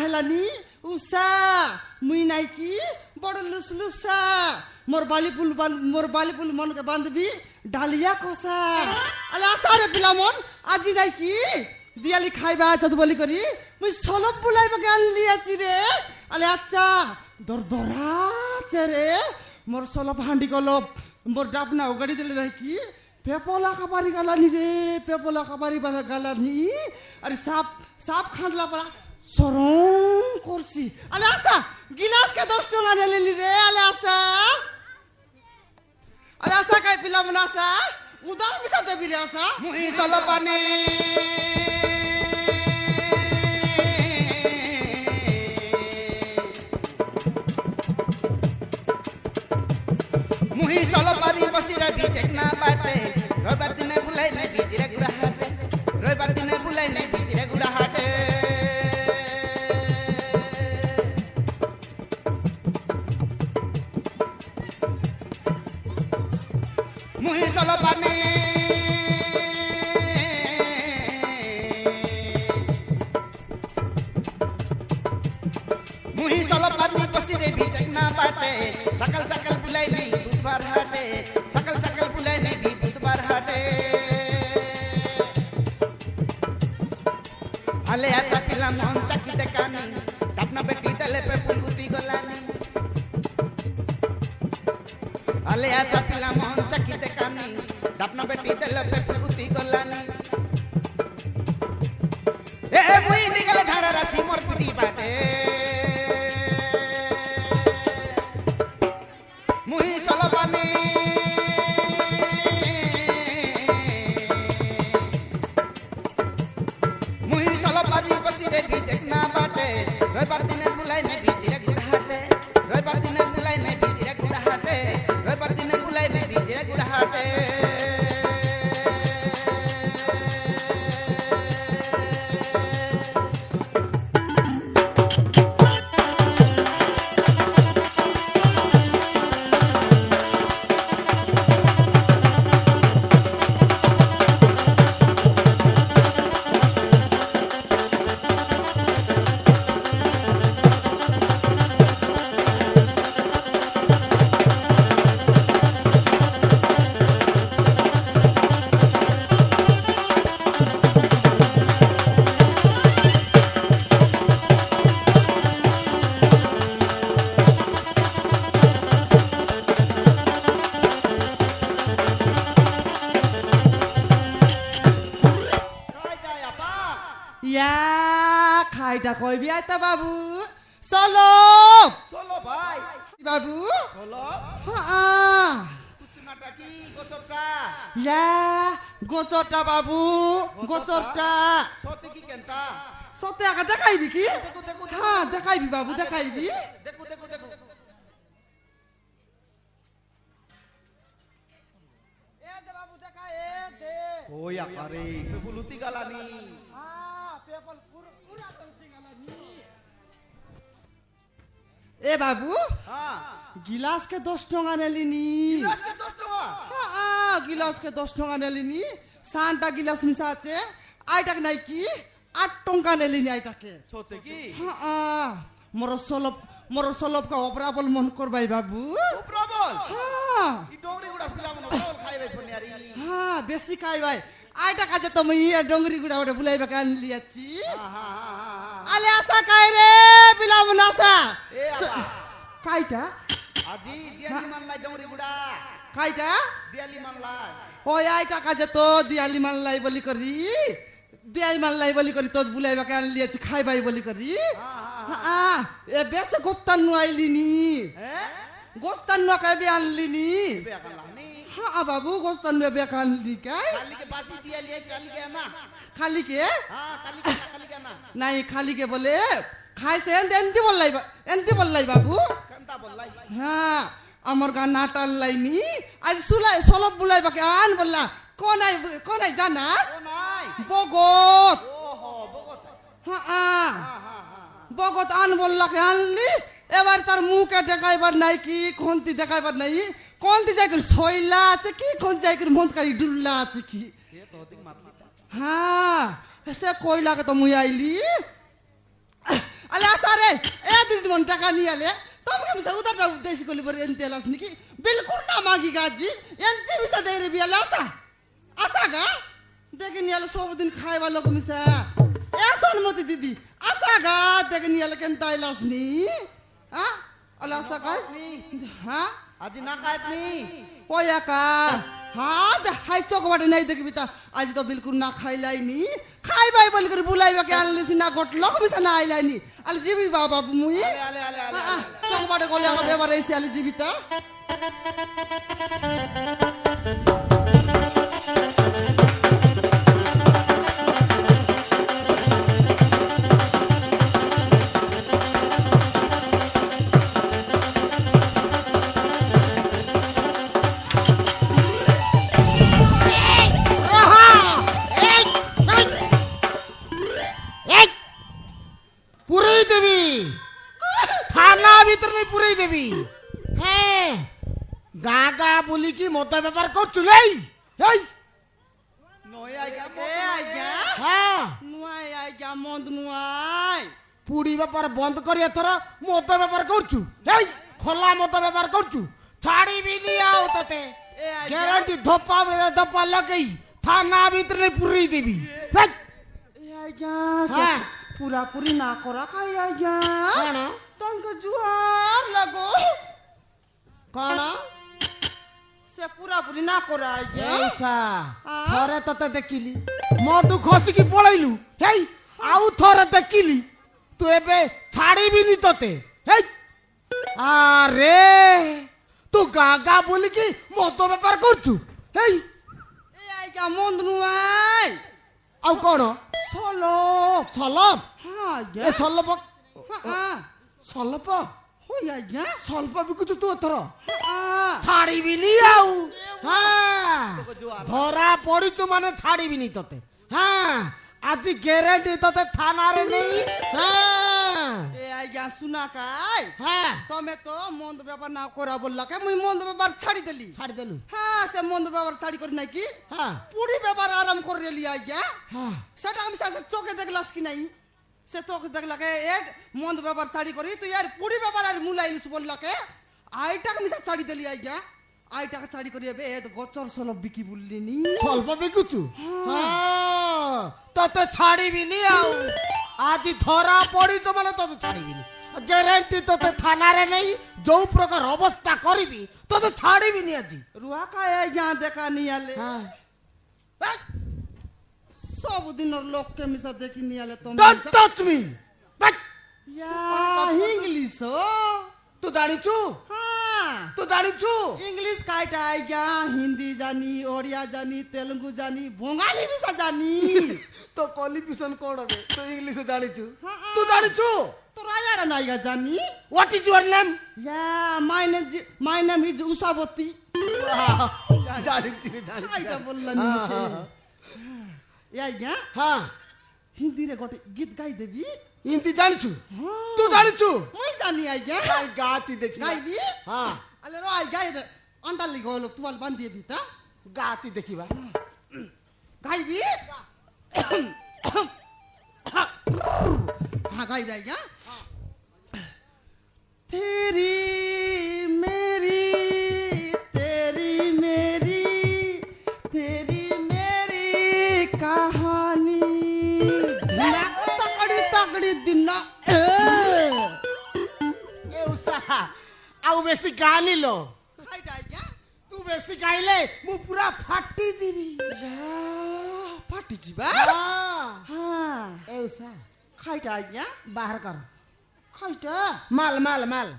হেলানি উষা মুই নাই কি বড় লুসলুসা মোর বালিপুল মনকে বান্ধবী ডালিয়া কষা আলে আসা রে পিলামন আজি নাই কি দিয়ালি খাইবা চদু বলি করি মুই সলব বুলাইবাকে আনলি আছি রে আলে আচ্ছা দরদরা রে মোর সলব হান্ডি কলব মোর ডাবনা ওগাড়ি দিলে নাই কি পেপলা কাবারি গালানি রে পেপলা কাবারি গালানি আরে সাপ খাঁদলা পড়া সরং করছি আলে আসা গিলাসকে 10 টাকা নেলি রে আলে আসা কাই পিলাম না আসা উদার বিসাতে বিরে আসা মুহি সলপানে মুহি সলপানি বসিরা বিজেক না বাটে রবিবার দিনে বুলাই নাই বিজরে গুড়া হাটে রবিবার দিনে বুলাই নাই বিজরে গুড়া হাটে মুহি সলপানে মুহি সলপানি বসিরে বিজেক না বাটে সকাল সকাল বুলাই নাই বুধবার হাটে সকাল সকাল বুলাই নাই বুধবার হাটে আলে আসা পিলা মন চাকি দেখানি আপনা বেটি ডালে पे ফুলগুতি গলানি আলে আসা পিলা মন চাকি দেখানি আপনা বেটি ডালে पे ফুলগুতি গলানি এ মুই নিগলে ধারা রাশি মোর পিটি বাটে মুহি সলপানে মুহি সলপানি বসিরে বিজেক না বাটে রবিবার দিনে বুলাই নাই বিজরে গুড়া হাটে রবিবার দিনে বুলাই নাই বিজরে গুড়া হাটে রবিবার দিনে বুলাই নাই বিজরে গুড়া হাটে ইয়া খাইটা কইবি আইতা বাবু সলব চলো ভাই বাবু চলো হ্যাঁ কুচনাটা কি গোচরটা ইয়া গোচরটা বাবু গোচরটা সতে কি কেনটা সত্যি আগে দেখাইবি কি দেখো দেখো হ্যাঁ দেখাইবি বাবু দেখাইবি দেখো দেখো দেখো এ দে বাবু দেখা এ দে ওই আকারে ফুলুতি গালানি হ্যাঁ পেপল পুরা তলতি গালানি এ বাবু হ্যাঁ গিলাসকে 10 টাকা নেলিনি আজকে 10 টাকা হ্যাঁ গিলাসকে 10 টাকা নেলিনি সানটা গিলাস মিশা আছে আইটাকে নাই কি 8 টাকা নেলিনি আইটাকে সতে কি হ্যাঁ মোর সলব কা অপরাবল মন করবাই বাবু প্রবল হ্যাঁ ই ডোংরি গুড়া ফিলাম না বল খাইবে ফনিয়ারি হ্যাঁ বেশি খাইবাই আইটা কাজে তো মই ডঙ্গরি গুড়া ওটা বুলাইবা কান লিয়াছি হ্যাঁ হ্যাঁ আলে আসা কাই রে বিলাম নাসা এ আপা কাইটা আজি দিয়ালি মানলাই ডোংরি গুড়া কাইটা দিয়ালি মানলাই ওই আইটা কাজে তো দিয়ালি মানলাই বলি করি দিয়াই মানলাই বলি করি তো বুলাইবা কান লিয়াছি খাইবাই বলি করি হ্যাঁ এ বেশ গোস্তান আইলিনি হ্যাঁ গোস্তান কাইবে আনলিনি বে আকালানি হ্যাঁ বাবু গোস্তান বেকানলি কাই কালি के बासी दियाली है काली के ना খালি কে हां काली के ना নাই খালি কে বলে খাইছে এনতি বললাই বাবু कंता बोलाई হ্যাঁ আমার গান নাটাল লাইনি আজ সুলাই সলব বুলাই বাকে আন বললা কোনাই জানাস ओ नाई বগত ओहो बगत হ্যাঁ हां हां বগত আন বললাকে আনলি এবার তার মুখে দেখাইবার নাই কি কোনটি দেখাইবার নাই কোনটি জায়গার শৈলা আছে কি কোন জায়গার মনকারি ডুল্লা আছে কি से तो अधिक मातली হ্যাঁ সে কইলাকে তো মুই আইলি আলে আসারে এ দিদি মন টাকা নিয়ে আলে তোমাকে মিশা উদারটা দেশি কলি বলে এনতে আলাস নাকি বিলকুল না মাগি গাজি এনতে মিশা দেই রে বিয়ালে আসা গা দেখে নিয়ে আলে সবদিন খাইবা লোক মিশা এ সনমতি দিদি আসা গা দেখে নিয়ে আলে কেন তাইলাস নি হ্যাঁ আলে আসা গাই হ্যাঁ আজি না খাইত নি ওয়া কা হ্যাঁ হাই চোখ বাটে নাই দেখবি তা আজ তো বিলকুল না খাইলাইনি খাইবাই বলি করে বুলাইবা কে আনলিছি না গট লোক মিশা না আইলাইনি আলে জিবি বাবা মুই আলে আলে আলে চোখ বাটে গলে আমার বেবার এসে আলে জীবিতা পুরাই দেবি থানা ভিতরে নেই পুরাই দেবি হ্যাঁ গা গা বলি কি মতো ব্যাপার করছু এই এই নই আইগা এ আইগা হ্যাঁ নুয়াই আই যা মন্দ নুয়াই পুড়ি ব্যাপার বন্ধ করি এথর মতো ব্যাপার করছু এই খোলা মতো ব্যাপার করছু ছাড়িবি নি আও তোতে এ আইগা গ্যারান্টি ধপ্পা লাগাই থানা ভিতরে নেই পুরাই দেবি হেই, এ আই যা হ্যাঁ পুরা পুরি না করা খাই আই যা কଣ তঙ্ক জুয়ার লাগো কଣ সে পুরা পুরি না করা আই যা এইসা হ্যাঁ? থরে তোতে দেখিলি মোটু খসিকি পলাইলু হেই আউ থরে দেখিলি তু এবে ছাড়িবিনি তোতে হেই আরে তু গাগা বলিকি মতো ব্যাপার করছু হেই এ আই যা মন্দ নুয়াই আউ কଣ সলো সলপ হ্যাঁ যা এ সলপ হ্যাঁ সলপ হই আই যা সলপ বিকুছু তু এথর হ্যাঁ ছাড়িবিনি আউ হ্যাঁ ধরা পড়িছু মানে ছাড়িবিনি তোতে হ্যাঁ আজি গ্যারেন্টি তোতে থানারে নেই হ্যাঁ এ আই যা শুনা কাই হ্যাঁ তুমি তো মন্দ ব্যাপার না করা বললা কে মুই মন্দ ব্যাপার ছাড়ি দেলি ছাড়ি দেলু হ্যাঁ সে মন্দ ব্যাপার ছাড়ি করি নাকি হ্যাঁ পুরি ব্যাপার আরাম করে লি আই যা হ্যাঁ সেটা আমি সে চোখে দেখলাস কি নাই সে চোখে দেখলাকে এ মন্দ ব্যাপার ছাড়ি করি তুই আর পুরি ব্যাপার আর মুলাইলিস বললাকে আইটাকে মিশা ছাড়ি দেলি আই যা আইটাকে ছাড়ি করি এবে এ গচর সলব বিকি বললিনি স্বল্প বিকুছু হ্যাঁ তোতে ছাড়িবিনি আউ আজি ধরা পড়িছ মানে তোতে ছাড়িবিনি গ্যারেন্টি তোতে থানারে নেই যৌ প্রকার অবস্থা করিবি তোতে ছাড়িবিনি আজি রুয়া খায় আই যা দেখা নিয়ালে হ্যাঁ সবদিনের লোককে মিশা দেখি নিয়ালে তুমি don't touch me yeah English তু জানিছু হ্যাঁ তু জানিছু ইংলিশ কাইটা আই গা হিন্দি জানি ওড়িয়া জানি তেলুগু জানি বঙ্গালী ভাষা জানি তো কোয়ালিফিকেশন কোন হবে তো ইংলিশে জানিছু হ্যাঁ, তু জানিছু তোর আয়ার নাইগা জানি what is your name yeah my name is Ushabati জানিছি জানিছি কাইটা বললাম ইয়া ইয়া হ্যাঁ হিন্দি রে গটে গীত গাই দেবি হিন্দি জানিছু তু জানিছু মুই জানি আই গা গাই গাতি দেখি গাইবি হ্যাঁ আলে র আই গাই দে আন্ডালি গলো তুয়াল বান্ধিয়ে দিতা গাতি দেখিবা গাইবি हाँ गाई जाएगा तेरी मेरी कहानी तगड़ी तगड़ी दिना এ উসা আউ বেশি গানি লো खाई जाएगा তু বেশি গাইলে মু পুরা ফাটি যাবি फाटी जीवा হ্যাঁ हाँ এ উসা खाई जाएगा বাহার কর खाईटा মাল মাল মাল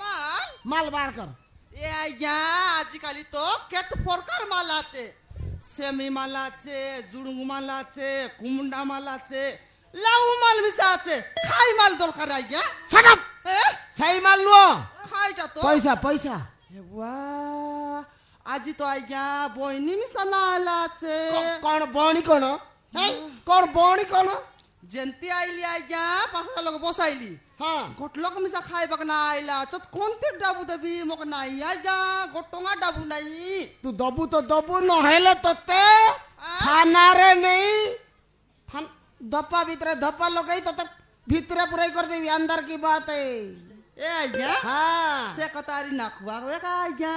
माल মাল বাহার কর এ আইয়া আজকালি তো কত প্রকার মাল আছে সেমি মাল আছে জুড়ুং মাল আছে কুমড়া মাল আছে লাউ মাল মিশা আছে খাই মাল দরকার আইয়া শাট আপ এ সেই মাল লো খাইটা তো পয়সা পয়সা হেওয়া আজি তো আইয়া বইনি মিশা না আছে কোন বণি কোন হেই কোন বণি কোন যেন্তি আইলি আইয়া পাঁচটা লোক বসাইলি হ্যাঁ গটলক মিশা খাইবাক না আইলা চত কোনতে ডাবু দেবি মোক নাই আইয়া গটঙা ডাবু নাই তু দবু তো দবু নহলে তোতে থানারে নেই দপা ভিতরে ধপা লগাই তোতে ভিতরে পুরাই করে দেবি अंदर की बात है এ আজ্ঞা হ্যাঁ সে কথা আর না খুয়া একা আজ্ঞা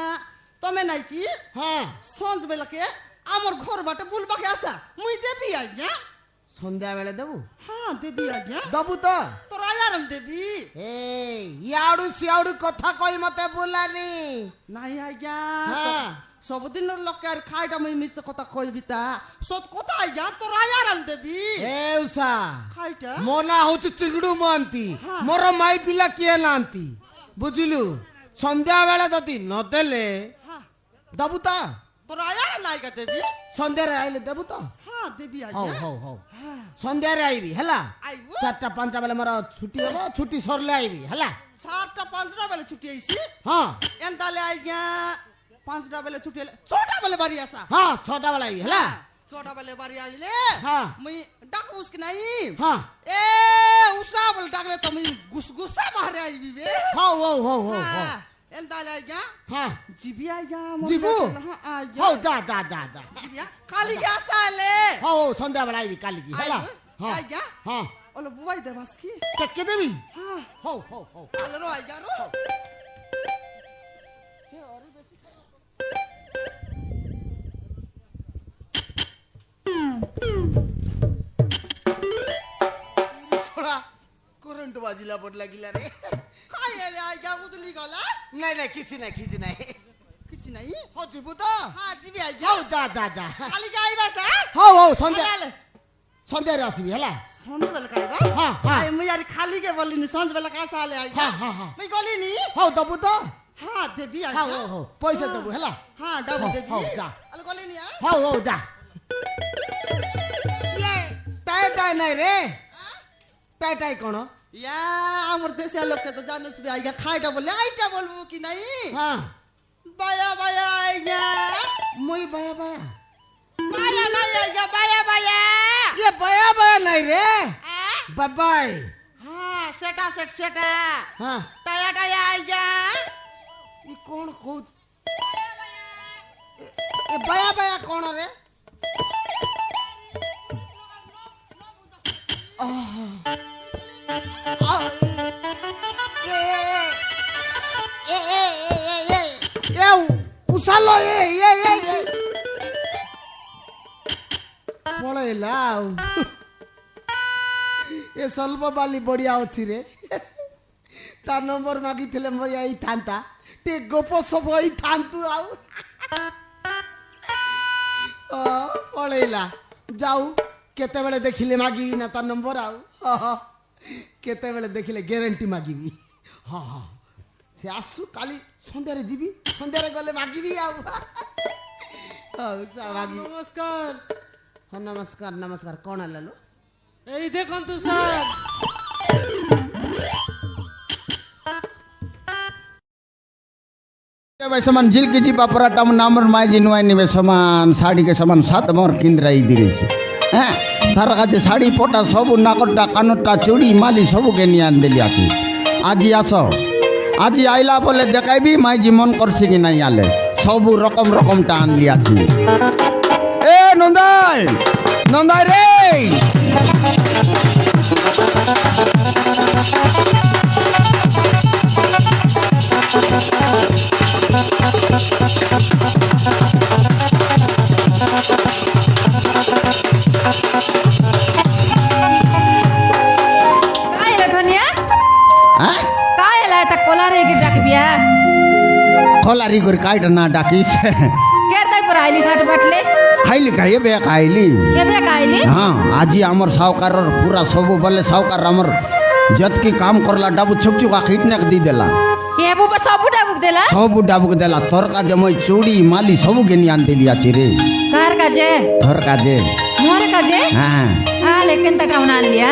তুমি নাই কি হ্যাঁ সঞ্জ বেলাকে আমার ঘর বাটে বুলবাকে আসা মুই দেবি আজ্ঞা সন্ধ্যা বেলা দেবো হ্যাঁ দেবি আজ্ঞা দেবো তো তোর আয়ারম দেবি এই ইয়াড়ু সিয়াড়ু কথা কই মতে বলানি নাই আজ্ঞা হ্যাঁ সবদিনের লোককে আর খাইটা মুই মিছে কথা কইবি তা সত কথা আজ্ঞা তোর আয়ারম দেবি এ উষা খাইটা মোনা হচ্ছে চিংড়ু মান্তি হ্যাঁ। মোর মাই পিলা কিଏ নান্তি বুঝিলু সন্ধ্যা বেলা যদি নদেলে হ্যাঁ দেবু তো তোর আয়ার নাইকা দেবি সন্ধ্যারে আইলে দেবু তো হ্যাঁ দেবি হଉ আজ্ঞা ହଉ ହଉ হ্যাঁ ସନ୍ଧ୍ୟାରେ ଆଇବି ହେଲା আইবো 4ଟା 5ଟା ବେଲେ ମୋର ଛୁଟି ହବ ଛୁଟି ସରିଲେ ଆଇବି ହେଲା 4টা 5টা বেলে ছুটি আইছি ହଁ এন্তালে আজ্ঞা 5টা বেলে ছুটি হলে 6টা বেলে বাড়ি আসা ହଁ 6ଟା ବେଲେ ଆଇବି ହେଲା 6টা বেলে বাড়ি আইলে হ্যাঁ মুই ডাকুস কি নাই ହଁ এ উষা বলে ডাকলে তুমি গুসগুসা বাহারে আইবি বে ହଉ ହଉ ହଉ ହଉ ହଉ হ্যাঁ এন্তালে আজ্ঞা ହଁ জিবি আজ্ঞা ଯିବୁ হ্যাঁ আজ্ঞা ହଉ যା ଯା ଯା যା জিবি কালি আসা এলে ହଉ ହଉ ସନ୍ଧ୍ୟା ବେଳେ ଆଇବି କାଲିକି ହେଲା ହଁ আজ্ঞা ହଁ ওলে বুবাই দেবাস কি କେକେ দেবি হ্যাঁ ହଉ ହଉ ହଉ আলে রো আজ্ঞা রো ଶଳା କରେଣ୍ଟ ବାଜିଲା ପଟ ଲାଗିଲା ରେ খাই এলে আজ্ঞা উদলি গলা ନାଇଁ ନାଇଁ କିଛି ନାଇଁ କିଛି ନାଇଁ কিছু নাই ହଉ ଯିବୁ ତ হ্যাঁ জিবি আজ্ঞা ହଉ ଯା ଯା যା কালি আইবাস হ্যাঁ ହଉ ହଉ ସନ୍ଧ୍ୟା আলে ସନ୍ଧ୍ୟାରେ ଆସିବି ହେଲା সন্ধ্যে বেলা খাইবা ହଁ ହଁ আই মুই আর খালি কে বলিনি সন্ধ্যে বেলা কাছে আলে আইগা ହଁ ହଁ ହଁ মুই গলিনি ହଉ ଦବୁ ତ হ্যাঁ দেবি ହଉ আইগা ହଉ ହଉ ପଇସା ଦବୁ ହେଲା হ্যাঁ ডাবু হও, দেবি হও, যা। আলে গলিনি আ ହଉ ହଉ ଯା ଇଏ টাই টাই নাই রে টাই টাই কোন ইয়া আমার দেশের লোককে তো জানোস বে আইগা খাইটা বলে আইটা বলবো কি নাই হ্যাঁ বায়া বায়া আইগা মুই বায়া বায়া বায়া নাই আইগা বায়া বায়া ইয়ে বায়া বায়া নাই রে আ বাই বাই হ্যাঁ সেটা সেটা হ্যাঁ টায়া টায়া আইগা ই কোন কৌ এ বায়া বায়া কোন রে ଉଷାଲ ପଳେଇଲା ଆଉ ଏ ସ୍ୱଳ୍ପ ବାଲି ବଢିଆ ଅଛି ରେ ତା ନମ୍ବର ମାଗିଥିଲେ ମୋର ହେଇଥାନ୍ତା ଟିକେ ଗପ ସବୁ ହେଇଥାନ୍ତୁ ଆଉ ପଳେଇଲା ଯାଉ କେତେବେଳେ ଦେଖିଲେ ମାଗିବି ନା ତା ନମ୍ବର ଆଉ କେତେବେଳେ ଦେଖିଲେ ଗ୍ୟାରେଣ୍ଟି ମାଗିବି ହଁ ହଁ ସେ ଆସୁ କାଲି ସନ୍ଧ୍ୟାରେ ଯିବି ସନ୍ଧ୍ୟାରେ ଗଲେ ମାଗିବି ଆଉ ହଉ ମାଗିବି নমস্কার ହଁ ନମସ୍କାର ନମସ୍କାର କ'ଣ ହେଲା ଲୋ এই দেখুন তো স্যার समान झिल के जी पापरा टम नामर माय जी नुआई निवे समान साड़ी के समान सात मोर किंद्राई दिरेस हैं तार काजे साड़ी पोटा सब नाकटा कानटा चूड़ी माली सब के नियान देली आती आजी आसो आजी आइला बोले देखाइबी माय जी मन करसी कि नहीं आले सब रकम रकम टा आन लिया थी ए नंदाई नंदाई रे काय रे धनिया हैं काय ला आता कोलारे के डाकबिया खोलारी कर काट ना डाकिस केरताय पर आईली साठ बाटले खाइली खाइए बे खाइली केबे काईली हाँ आज आमर सावकार पूरा सब बोले सावकार आमर जत की काम करला डाबू छुक छुका खीटने दी देला केबू बस सबुटा बुक देला सब डाबू देला तोर का जे मैं चूड़ी माली सब के नियान देली आची रे कार का जे तोर का जे मोर का जे हाँ आ लेकिन तटावना लिया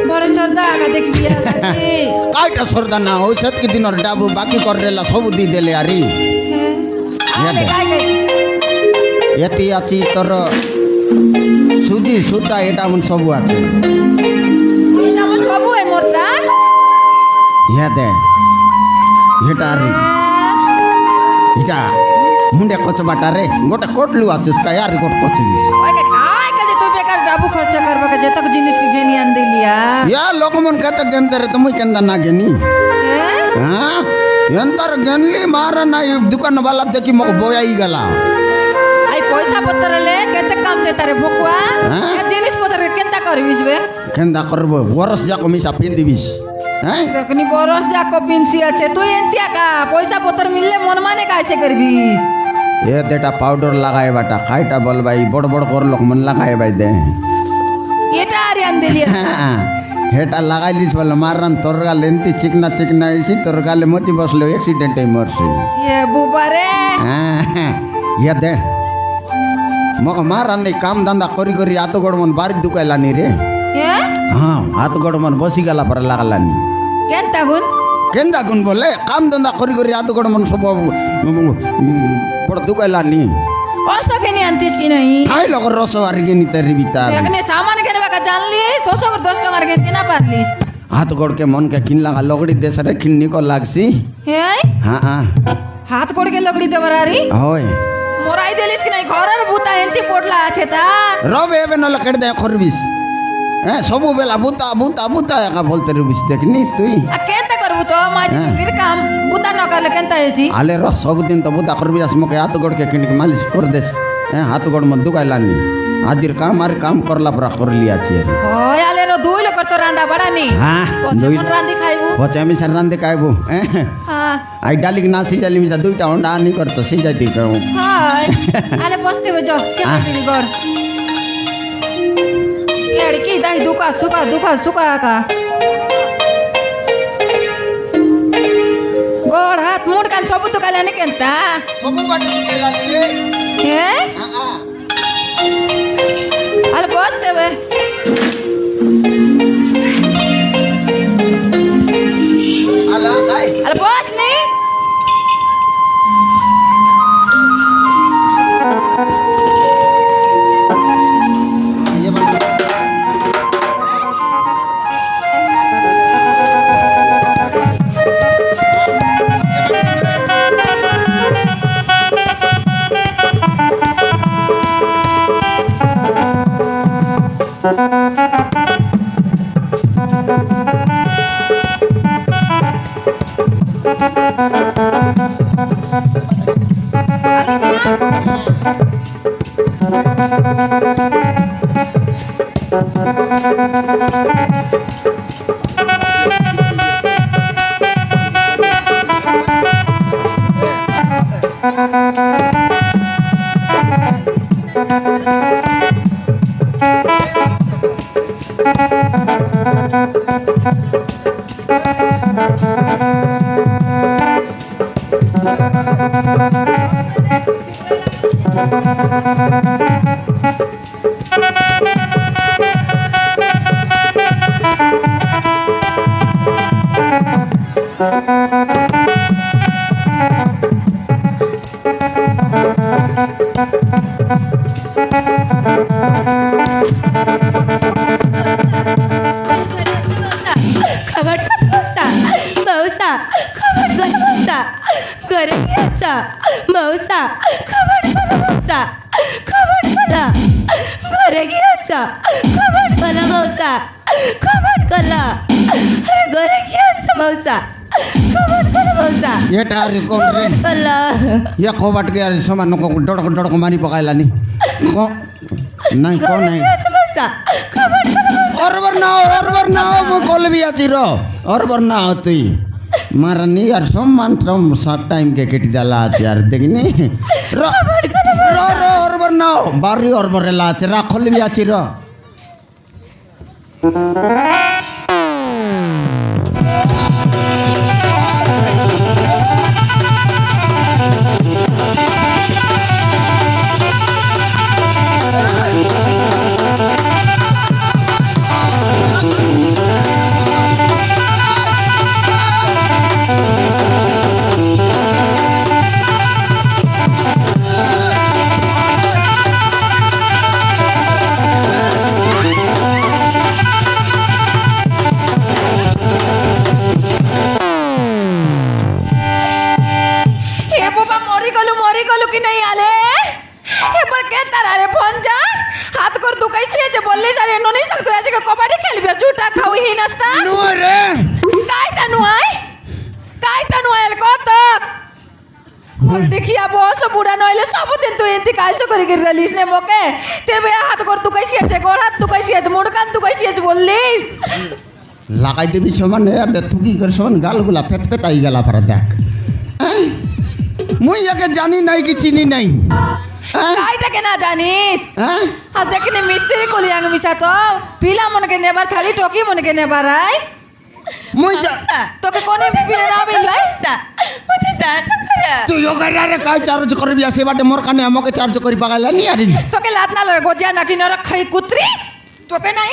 बड़े सरदा का देख बिया लागी काटा सरदा ना हो छत के दिन डाबू बाकी कर देला सब दी देले आरी आ ले काय गई यति आची तोर सुदी सुता एटा मन सब आचे जाम सबु है मोरता ये दे हेटा रे हेटा মুন্ডে কচবাটা রে গোটা কোটলু আছিস কা यार গোট কচবিস ওই কাই কাজে তুই বেকার ডাবু খরচ করবা কে যেতক জিনিস কে গেনি আন দিলিয়া ইয়া লোকমন কত গেন্দে রে তুমি কেন্দা না গেনি হ্যাঁ এন্তর গেনলি মার না দোকান वाला দেখি মক বয়াই গলা আই পয়সা পত্র লে কেতে কাম দে তারে ভকুয়া হ্যাঁ? জিনিস পত্র কেনতা করবিস বে কেন্দা করব বরস যা কমিসা পিন দিবিস হ্যাঁ দেখনি বরস যা কপিনসি আছে তুই এন্তিয়া কা পয়সা পত্র মিললে মন মানে কাইসে করবিস এ দেটা পাউডার লাগাই বাটা খাইটা বল ভাই বড় বড় কর লোক মন লাগাই ভাই দে এটা আর আন দিলিয়া হ্যাঁ হেটা লাগাইলিস বল মাররান তোর গাল এন্তি চিকনা চিকনা আইছি তোর গালে মতি বসলো অ্যাক্সিডেন্ট এই মরছি এ বুবারে হ্যাঁ ইয়া দে মগ মারান এই কাম দান্দা করি করি হাত গোড় মন বাড়ি দুকাইলানি রে এ হ্যাঁ হাত গোড় মন বসি গেলা পরে লাগালানি কেনতা গুন কেন্দা গুন বলে কাম দান্দা করি করি হাত গোড় মন সব বড় দুকাইলানি ওসো কেনি আনতিস কি নাই খাই লগর রস আর গেনি তার ভিতর দেখনে সামান কেনে বাকা জানলি 100 করে 10 টাকার কে কেনা পারলিস হাত গোড় কে মন কে কিন লাগা লগড়ি দেশরে খিন্নি কো লাগছি হে হ্যাঁ হ্যাঁ হাত কোড় কে লগড়ি দেবরারি হয় মোরাই দেলিস কি নাই ঘরের বুতা এন্তি পড়লা আছে তা রবে এবে নলে কেটে দেয় করবিস হ্যাঁ সবু বেলা বুতা বুতা বুতা একা বলতে রবিস দেখনিস তুই আ কেনতা করবু তো মাঝি দির কাম বুতা ন করলে কেনতা এসি আলে র সবদিন তো বুতা করবি আসমকে হাত গোড়কে কিনকে মালিশ করে দেস হ্যাঁ হাত গোড় মন দুকাইলানি আজির কাম আর কাম করলা পরা করলি আছে ওই আলে র দুই লোক তো রান্ডা বাড়ানি হ্যাঁ পচে মন রান্ধি খাইবু পচে আমি সার রান্ধে খাইবো হ্যাঁ আই ডালিক না সিজালি মিশা দুইটা অন্ডা আনি করতো সিজাই দিই হাই আলে বসতে বে যাও কেমন দিবি গর এড়ি কি দাই দুকা সুকা কা গোড় হাত মুড় কাল সবু তো কালে কেনতা সবু বাটি দুকাইলানি রে হে আলে বসতে বে আলা আই আলে বস নি ये बन खबर मौसा मौसा खबर कर मौसा करे अच्छा मौसा खबर कर मौसा खबर करा करे अच्छा खबर करा मौसा खबर करा अरे करे अच्छा मौसा खबर कर मौसा এটা আর কোন রে कला ইয়া খোবাট কে আর সমান ডড়ক ডড়ক মারি পকাইলানি নাই কোন নাই अच्छा मौसा खबर कर অরবর নাও মো কলবি আছি র অরবর নাও তুই মারানি আর সম্মান টম সাত টাইম কে কেটে দেলা আছে আর দেখিনি র র অরবর নাও বাড়ি অরবর এলা আছে রা কলবি আছি র নাই আলে এবার কে তার আরে ফোন যা হাত কর দুকাইছে যে বললি আরে ননি সাথে তুই আজকে কবাডি খেলবি জুটা খাওই হি নাস্তা নুয়া রে কাইটা নুয়াই কত দেখিয়া বস বুড়া নইলে সবদিন তুই এন্তি কাইসো করে গিরলিস নে মোকে তেবে হাত কর দুকাইছি আছে গোড় হাত দুকাইছি আছে মুড় কান দুকাইছি আছে বললিস লাগাই দিবি সমান তুই কি করে সমান গালগুলা ফেট ফেটাই গেলা পরে দেখ মুই একে জানি নাই কি চিনি নাই কাইটাকে না জানিস হ্যাঁ আর দেখিনি মিস্ত্রি কলি আঙ্গ মিশা তো পিলা মনকে নেবার ছাড়ি টকি মনকে নেবার আই মুই তোকে কোনে পিলে না মিললাই মতে সাহায্য করা তুই ওখানে আরে কাই চার্জ করবি আসে বাটে মোর কানে আমাকে চার্জ করি পাগাইলা নি আরে তোকে লাত না লাগে গজিয়া নাকি নরক খাই কুত্রি তোকে নাই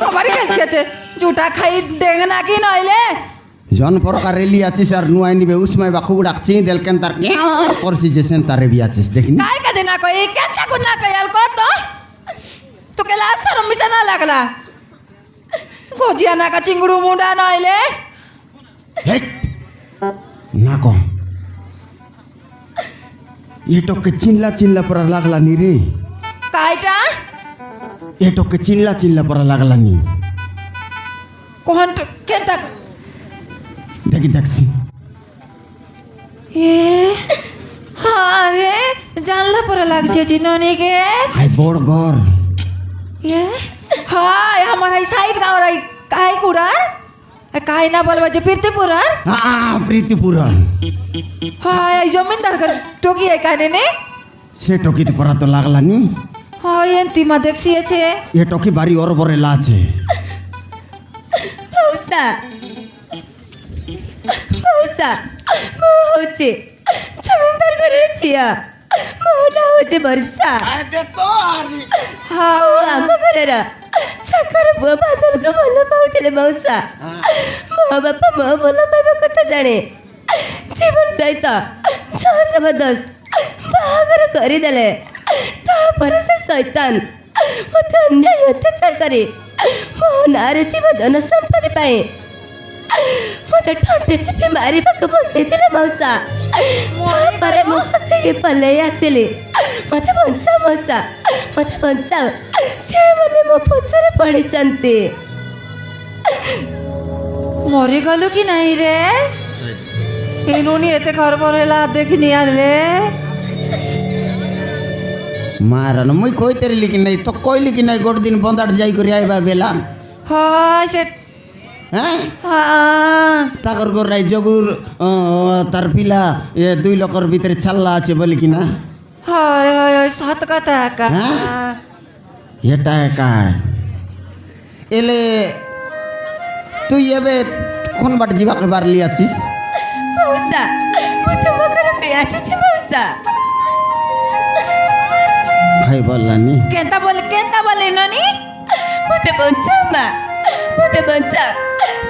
কবারই খেলছি আছে জুটা খাই ডেঙ্গে নাকি নইলে জন প্রকার রেলি আছিস আর নুয়াই নিবে উসমাই বা খুব ডাকছি দেলকেন তার কেয়ার করছি যে সেন তারে বি আছিস দেখিনি কাই কাজে না কই কেন থাকু না কই আল কত তোকে লাত শরম মিশা না লাগলা গজিয়া নাকা চিংড়ু মুন্ডা নইলে হেই না কম এটকে চিল্লা চিল্লা পরা লাগলা নি রে কাইটা এটকে চিল্লা চিল্লা পরা লাগলা নি কোহন কেন থাক দেখি দেখছি এ আরে জানলা পরে লাগছে চিননিকে আই বড় ঘর এ হাই আমার এই সাইড গাঁর এই কাই কুড়ার কাই না বলবা যে প্রীতিপুরার প্রীতিপুরন হাই এই জমিনদার টকি এই কানে নে সে টকিতে পরা তো লাগলা নি হাই এন্তিমা দেখছিয়েছে এ টকি বাড়ি ওর বরে লাছে মৌসা হচ্ছে জমিদার ঘরের ছিয়া মৌনা হচ্ছে বর্ষা ଆମ ଘରର ଛକର ପୁଅ ବାଦଲକୁ ଭଲ ପାଉଥିଲେ ମଉସା ମୋ ବାପା ମୋ ଭଲ ପାଇବା କଥା ଜାଣେ ଜୀବନ ସହିତ ଜୋର ଜବରଦସ୍ତ ବାହାଘର କରିଦେଲେ ତାପରେ ସେ ଶୈତାନ ମୋତେ ଅନ୍ୟାୟ ଅତ୍ୟାଚାର କରି ମୋ ନାଁରେ ଥିବା ଧନ ସମ୍ପତ୍ତି ପାଇଁ ମୋତେ ଠଣ୍ଟେ ଚିପି ମାରିବାକୁ ବସିଥିଲେ ମଉସା ତାପରେ ମୁଁ ହସିକି ପଲେଇ ଆସିଲି ମୋତେ ବଞ୍ଚାଅ ମଉସା ମୋତେ ବଞ୍ଚାଅ ସେମାନେ ମୋ ପଛରେ ପଡ଼ିଛନ୍ତି ମରିଗଲୁ କି ନାହିଁ ରେ ଏନୁନି ଏତେ ଖରବର ହେଲା ଦେଖିନି ଆଲେ ମାରନ ମୁଇଁ କହିତେରିଲି କି ନାଇଁ ତ କହିଲି କି ନାଇଁ ଗୋଟେ ଦିନ ବନ୍ଦାଟ ଯାଇ କରି ଆଇବା ବେଲା হয় সে হ্যাঁ হ্যাঁ তাকর গর রাই জগুর তার পিলা এ 2 লক্ষর ভিতরে ছাল্লা আছে বলি কি না হয় হয় হয় সত কথা একা হ্যাঁ? এটা একা এলে তুই এবে কোন বাট যাবাকে বারলি আছিস মৌসা ମୁଁ ତୁମ ଘରକୁ ଆସିଛି ମଉସା ভাই বললানি কেনতা বলে ননি ମୋତେ ବଞ୍ଚାଅ ମା ମୋତେ ବଞ୍ଚାଅ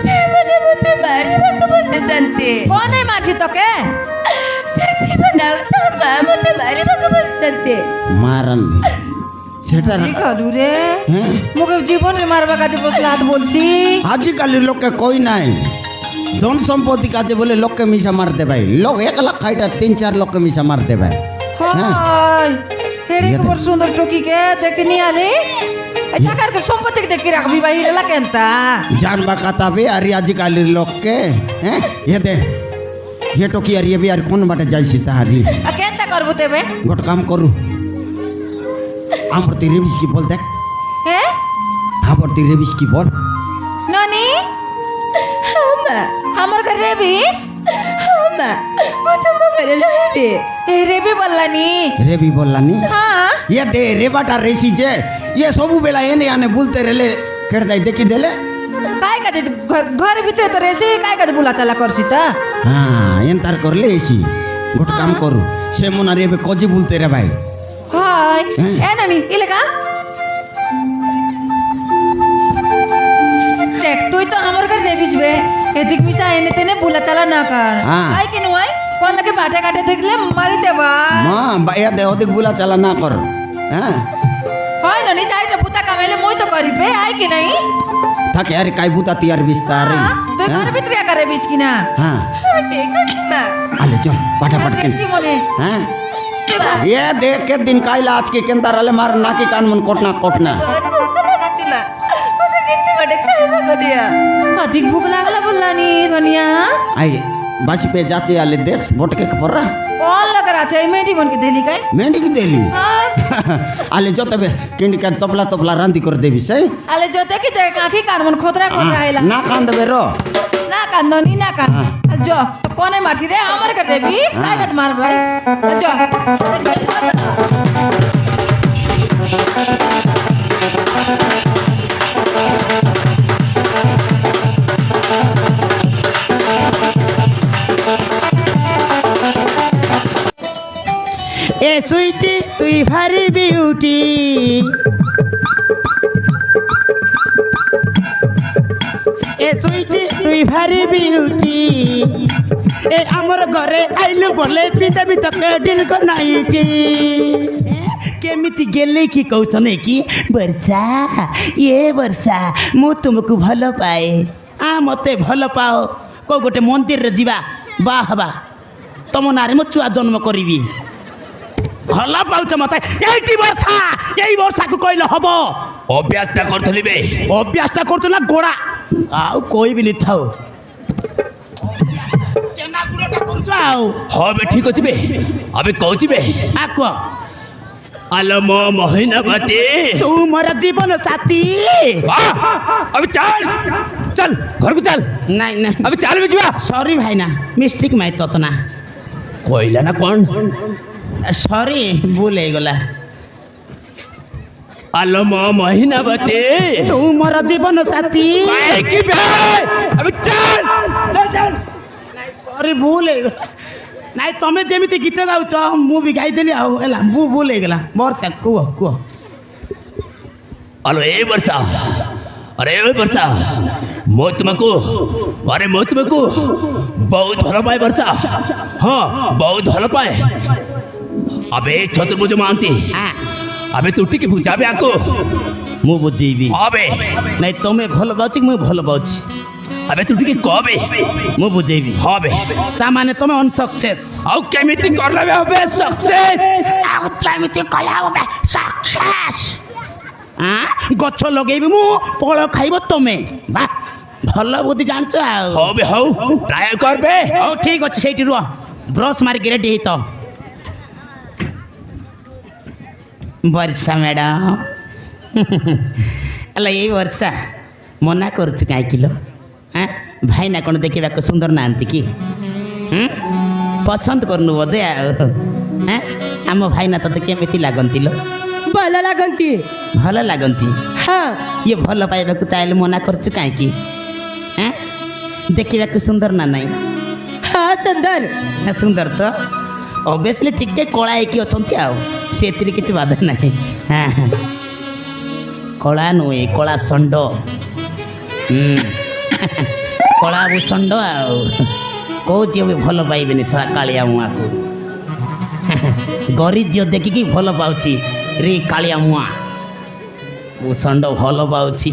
ସେମାନେ ମୋତେ ମାରିବାକୁ ବସିଛନ୍ତି কোন মাছি তোকে ସେ ଜୀବନ ଆଉ ତା ମା ମୋତେ ମାରିବାକୁ ବସିଛନ୍ତି মারন সেটা লিখলু রে হ্যাঁ মুকে জীবনের মারবা কাজে বসলে হাত বলছি আজিকালি লোকে কই নাই ধন সম্পত্তি কাজে বলে লোককে মিশা মারতে ভাই লোক 1 লাখ খাইটা 3-4 লোককে মিশা মারতে ভাই হয় হেড়ে খবর সুন্দর টকিকে দেখনি আলে টাকার সম্পত্তি দেখি রাখবি ভাই এলা কেনতা জানবা কাতাবে আর আজিকালির লোককে হ্যাঁ দে এ টকি আর এ আর কোন বাটে যাইছি তাহারি কেনতা করবো তেবে গোট কাম করু আমার তুই রেবিস কি বল দেখ হে আমার তুই রেবিস কি বল ননি ହଁ ମା আমার ঘরে রেবিস ହଁ ମା ମୁଁ ତୁମ ଘରେ ରହିବି এ রেবি বললানি রেবি বললানি হ্যাঁ এ দে রেবাটা রেসি যে এ সবু বেলা এনে আনে বলতে রেলে কেড়ে দেয় দেখি দেলে কাই কাজে ঘর ভিতরে তো রেসে কাই কাজে বুলা চালা করছি তা হ্যাঁ এন তার করলে এসি গোট কাম করু সে মনে রে কজি বলতে রে ভাই হয় এ ননি ইলেকা দেখ তুই তো আমার ঘরে রেবিস বে এদিক মিশা এনে তেনে বুলা চালা না কর হ্যাঁ। আই কেন আই কোন নাকি বাটে কাটে দেখলে মারি দেবা মা বাইয়া দে ওদিক বুলা চালা না কর হ্যাঁ হয় ননি চাইটা পুতা কামাইলে মই তো করিবে আই কি নাই থাকে আরে কাই বুতা তিয়ার বিস্তার তুই ঘর ভিতরে একারে বিষ কিনা হ্যাঁ ঠিক আছে মা আলে চল পাঠাপাট কেন বেশি মনে হ্যাঁ এ দেখ কে দিন কাইলা আজকে কেনতা রালে মার নাকি কান মন কটনা কটনা ବହୁତ ଭୋକ ଲାଗୁଛି ମା ମୋତେ କିଛି ଗୋଟେ ଖାଇବାକୁ ଦିଅ ଅଧିକ ভোক লাগলা বললানি ধনিয়া আই বাসি পে যাচ্ছে আলে দেশ বটকে পড়া কল লাগা আছে এই মেয়েটি মনকে দেলি কাই মেন্ডি কি দেলি আলে যতবে কিন্ডি কান তপলা তপলা রান্দি করে দেবি সেই আলে জতে কি তে কাকি কানমন খতরা খতরা আইলা না কান দেবে র না কান্দনি না কান জ কোনে মারছি রে আমার কাটে বিষ কাই কাট মার ভাই জ এ সুইটি তুই ভারি বিউটি এ সুইটি তুই ভারি বিউটি এ আমার ঘরে আইলু বলে পিতাবি তোকে ডিলক নাইটি কেমিতি গেলে কি কହୁଛନେ କି ବର୍ଷା ଏ ବର୍ଷା ମୁଁ ତୁମକୁ ଭଲ ପାଏ ମୋତେ ଭଲ ପାଅ କେଉଁ ଗୋଟେ ମନ୍ଦିରରେ ଯିବା ବାହା ହେବା ତମ ନାଁରେ ମୁଁ ଛୁଆ ଜନ୍ମ କରିବି ଭଲ ପାଉଛ ମତେ ଏଇଠି ବର୍ଷା ଏଇ ବର୍ଷାକୁ କହିଲେ ହବ ଅଭ୍ୟାସଟା କରୁଥିଲି ବେ ଅଭ୍ୟାସଟା କରୁଛୁ ନା ଗୋଡ଼ା ଆଉ କହିବିନି ଥାଉ ଚେନାଗୁଡ଼ଟା କରୁଛୁ ଆଉ ହଁ ବେ ଠିକ ଅଛି ବେ ଆବେ କହୁଛି ବେ କୁହ ଆଲ ମୋ ମହିନାବତୀ ତୁ ମୋର ଜୀବନ ସାଥୀ আবে চাল চল ঘরକୁ চাল ନାଇଁ ନାଇଁ আবে চাল বে ଯିବା ସରି ଭାଇନା ମିଷ୍ଟିକ୍ ମାଇ ତତ ନା কইলা না কোন ସରି ଭୁଲ ହେଇଗଲା আল ମୋ মহিনাবতী ତୁ ମୋର ଜୀବନ ସାଥୀ কি বে আবে চাল চল চল ସରି ଭୁଲ ହେଇଗଲା ନାଇଁ ତମେ ଯେମିତି ଗୀତ ଗାଉଛ ମୁଁ ବି ଗାଇଦେଲି ଆଉ ହେଲା ମୁଁ ଭୁଲ ହେଇଗଲା ବର୍ଷା କୁହ କୁହ আলো এই বর্ষা আরে ওই বর্ষা মো তোমাকে আরে মো তোমাকে বহুত ভালো পায় বর্ষা হ্যাঁ বহুত ভালো পায় আবে চতুর্ভুজ মহান্তি আবে তু টিকে বুঝাবে আকো ମୁଁ ବୁଝେଇବି আবে ନାଇଁ ତମେ ଭଲ ପାଉଛି ମୁଁ ଭଲ ପାଉଛି আবে তু টিকে কবে ମୁଁ ବୁଝେଇବି হবে ତାମାନେ ତମେ ଅନସକ୍ସେସ୍ ଆଉ କେମିତି କରଲେ হবে ସକ୍ସେସ୍ ଆଉ କେମିତି କଲେ হবে ସକ୍ସେସ୍ ଗଛ ଲଗେଇବି ମୁଁ ଫଳ ଖାଇବ ତମେ ବା ଭଲ ବୁଦ୍ଧି ଜାଣିଛ ଆଉ হবে ହଉ ଟ୍ରାଏ করবে ହଉ ଠିକ୍ ଅଛି ସେଇଠି ରୁହ ବ୍ରସ୍ ମାରିକି ରେଡି ହେଇତ ବର୍ଷା ମ୍ୟାଡ଼ାମ ହେଲା ଏଇ ବର୍ଷା ମନା କରୁଛୁ କାହିଁକି ଲୋ ଭାଇନା କ'ଣ ଦେଖିବାକୁ ସୁନ୍ଦର ନାହାନ୍ତି କି ପସନ୍ଦ କରୁନୁ ବୋଧେ ଆଉ ଆମ ଭାଇନା ତତେ କେମିତି ଲାଗନ୍ତି ଲୋ ଭଲ ଲାଗନ୍ତି ଭଲ ଲାଗନ୍ତି ହଁ ଇଏ ଭଲ ପାଇବାକୁ ତାହେଲେ ମନା କରୁଛୁ କାହିଁକି ଦେଖିବାକୁ ସୁନ୍ଦର ନା ନାହିଁ ହଁ ସୁନ୍ଦର ସୁନ୍ଦର ତ ଅବଭିୟସଲି ଟିକେ କଳା ହେଇକି ଅଛନ୍ତି ଆଉ ସେଥିରେ କିଛି ବାଧା ନାହିଁ କଳା ନୁହେଁ କଳା ଷଣ୍ଢ କଳା ଭୂଷଣ୍ଡ ଆଉ କେଉଁ ଝିଅ ବି ଭଲ ପାଇବେନି ଶଳା କାଳିଆ ମୁଆଁକୁ ଗରି ଝିଅ ଦେଖିକି ଭଲ ପାଉଛି ରେ କାଳିଆ ମୁଆଁ ଭୂଷଣ୍ଡ ଭଲ ପାଉଛି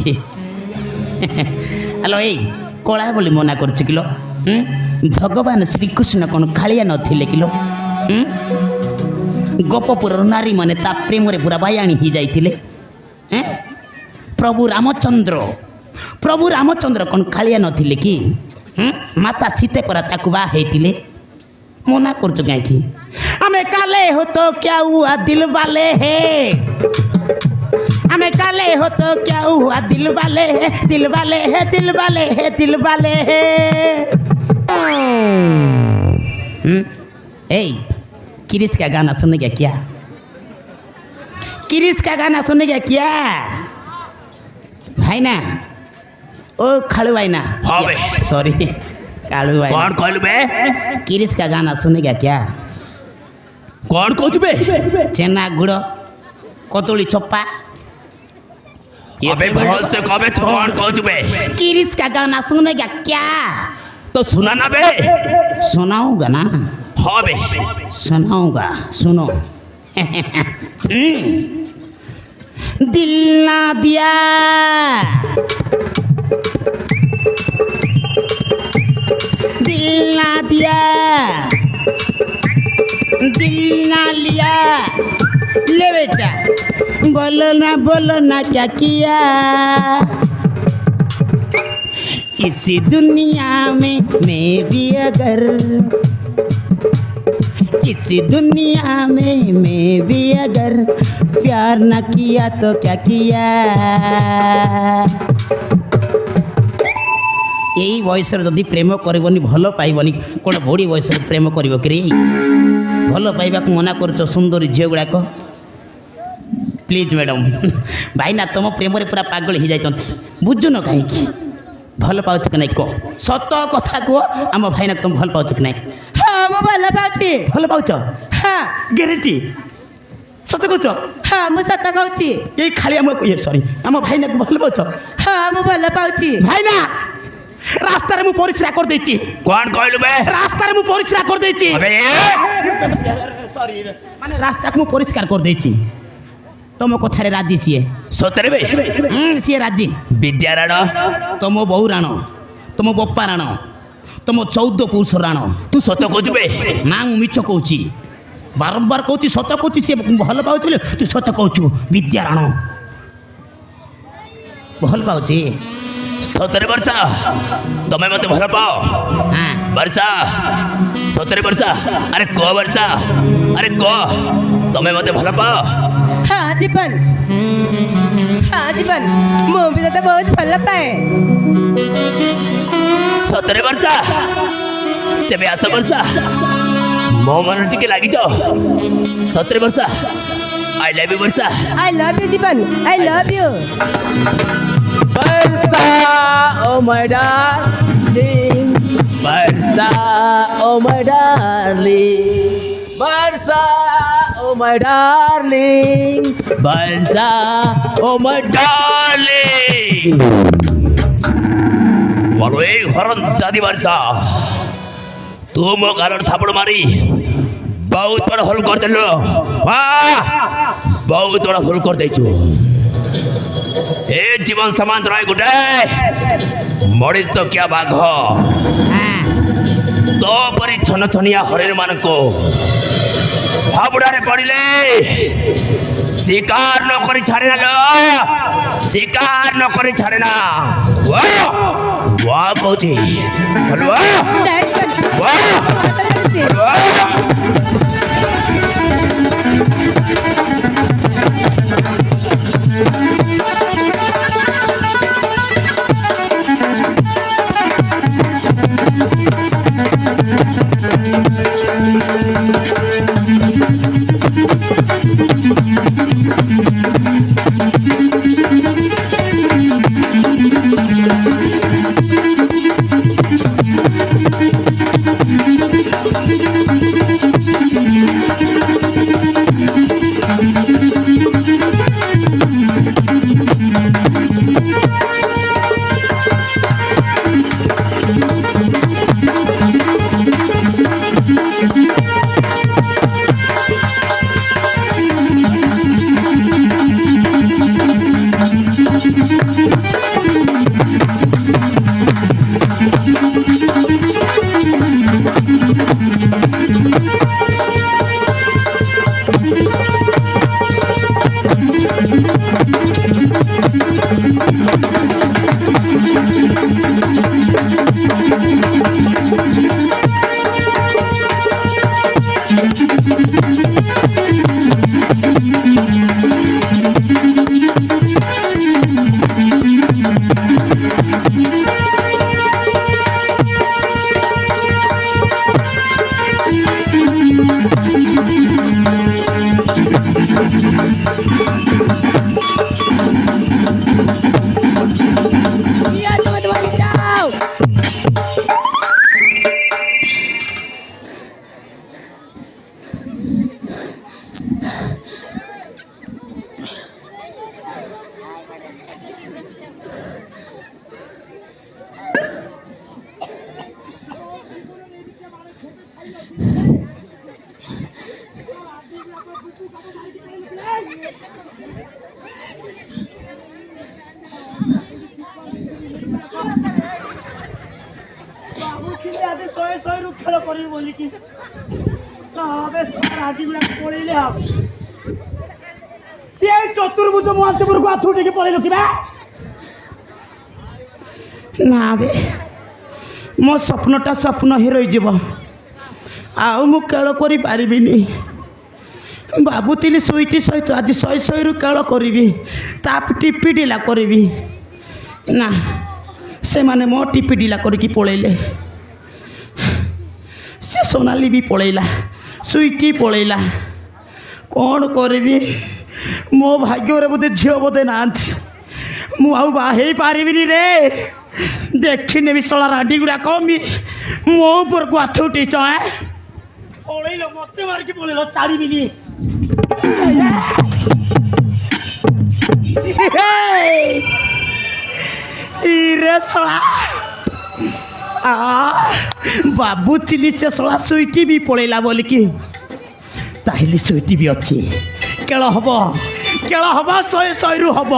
ହ୍ୟାଲୋ ଏଇ କଳା ବୋଲି ମନା କରୁଛୁ କିଲୋ ଭଗବାନ ଶ୍ରୀକୃଷ୍ଣ କ'ଣ କାଳିଆ ନଥିଲେ କିଲୋ ଗୋପପୁରର ନାରୀମାନେ ତା ପ୍ରେମରେ ପୁରା ବାୟାଣୀ ହେଇଯାଇଥିଲେ ପ୍ରଭୁ ରାମଚନ୍ଦ୍ର କ'ଣ କାଳିଆ ନଥିଲେ କି ମାତା ସୀତେ ପରା ତାକୁ ବାହା ହେଇଥିଲେ ମନା କରୁଛୁ କାହିଁକି ଆମେ କାଲେ ହୋ ତ କ୍ୟା ହୁଆ ଦିଲ ବାଲେ ହେ ଆମେ କାଲେ ହୋ ତ କ୍ୟା ହୁଆ ଦିଲ ବାଲେ ହେ ଦିଲ ବାଲେ ହେ ଦିଲ ବାଲେ ହେ ଦିଲ ବାଲେ ହେ ए किरिस का गाना सुनेगा क्या किरिस का गाना सुनेगा क्या भाई ना ओ खालू भाई ना हाँ बे सॉरी कालू भाई कौन कहलु बे किरिस का गाना सुनेगा क्या कौन कहू बे चेना गुड़ कतोली चप्पा अबे भल से कबे कौन कहू बे किरिस का गाना सुनेगा क्या तो सुना ना बे सुनाऊंगा ना हाँ बे सुनाऊंगा सुनो दिल ना दिया दिया दिल ना लिया ले बेटा बोलो ना क्या किया इसी दुनिया में मैं भी अगर इसी दुनिया में मैं भी अगर प्यार न किया तो क्या किया यही बयसर जदि प्रेम करबनी भल पाइबनी कौन बड़ी बयस प्रेम कर भल पाइबा मना कर सुंदरी झील गुड़ाक प्लीज मैडम भाईना तुम प्रेम पूरा पागल हो जाती बुझुन कहीं भल पाच कि नहीं कह सत कथा कह आम भाईना तुम भल पाच कि नहीं हाँ मु भल पाउछि भल पाच हाँ ग्यारंटी सत कह हाँ मु सत कहूछि ये खाली आम सॉरी आम भाईना को भल पाच हाँ मु भल पाउछि भाईना रास्ता मु परिश्रा कर देछि कौन कहलु बे रास्ता मु परिश्रा कर देछि अबे सॉरी माने रास्ता को मु परिष्कार कर देछि तुम कथारे राजी सीए सतरे बे सीए राजी विद्या राण तुम बहु राण तुम बप्पा राण तुम 14 पुरुष राण तू सत कहू बे ना मु मिछ कहूची बारंबार कहूची सत कहूची सी भल पाउछ बोले तू सत कहूछु विद्या राण भल पाउची सतरे वर्षा तुम्हें मत भल पाओ हां वर्षा सतरे वर्षा अरे को वर्षा अरे को तुम्हें मत भल पाओ हाँ जीवन मु भी तो बहुत भल पाए सतरे वर्षा तेरे आस वर्षा मो मन टिके लागी जाओ सतरे Varsha I love you Varsha I love you Jeevan I love you Varsha oh my darling Varsha oh my darling Varsha oh my darling Varsha oh my darling बोलो ए हरन शादी वर्षा तू मो गालर थापड़ मारी बहुत बड़ा होल कर देलो वाह बहुत बड़ा होल कर देछु ए जीवन समान रहे गुटे मरीच क्या बाघ तो परी छन छनिया हरिण मान को हाबुड़ारे पड़िले शिकार न करी छाड़े ना लो शिकार न करी छाड़े ना वाह वाह कोची वाह वाह ଶହେ ଶହେରୁ ଖେଳ କରିବି ବୋଲିକି ଏବେ ରାଜି ଗୁଡା ପଳେଇଲେ ହବ ଏ ଚତୁର୍ଭୁଜ ମହାନ୍ତିପୁରକୁ ଆଥୁ ଟିକେ ପଳେଇଲୁ କିବା ନା ବେ ମୋ ସ୍ୱପ୍ନଟା ସ୍ୱପ୍ନ ହିଁ ରହିଯିବ ଆଉ ମୁଁ ଖେଳ କରିପାରିବିନି ଭାବୁଥିଲି ସୁଇଟି ସହିତ ଆଜି ଶହେ ଶହେରୁ ଖେଳ କରିବି ତା ଟିପି ଢିଲା କରିବି ନା ସେମାନେ ମୋ ଟିପି ଢିଲା କରିକି ପଳେଇଲେ ସେ ସୋନାଲି ବି ପଳେଇଲା ସୁଇଟି ପଳେଇଲା କ'ଣ କରିବି ମୋ ଭାଗ୍ୟରେ ବୋଧେ ଝିଅ ବୋଧେ ନାହାନ୍ତି ମୁଁ ଆଉ ବାହା ହେଇପାରିବିନି ରେ ଦେଖିନେବି ଶଳା ରାଣ୍ଡି ଗୁଡ଼ାକ ମୋ ଉପରକୁ ଆଠ ଉଠେଇଛ ପଳେଇଲ ମତେ ମାରିକି ପଳେଇଲ ଛାଡ଼ିବିନି ରେ ଶଳା ଭାବୁଥିଲି ସେ ଶଳା ସୁଇଟି ବି ପଳେଇଲା ବୋଲିକି ତାହେଲେ ସୁଇଟି ବି ଅଛି ଖେଳ ହବ ଶହେ ଶହେରୁ ହବ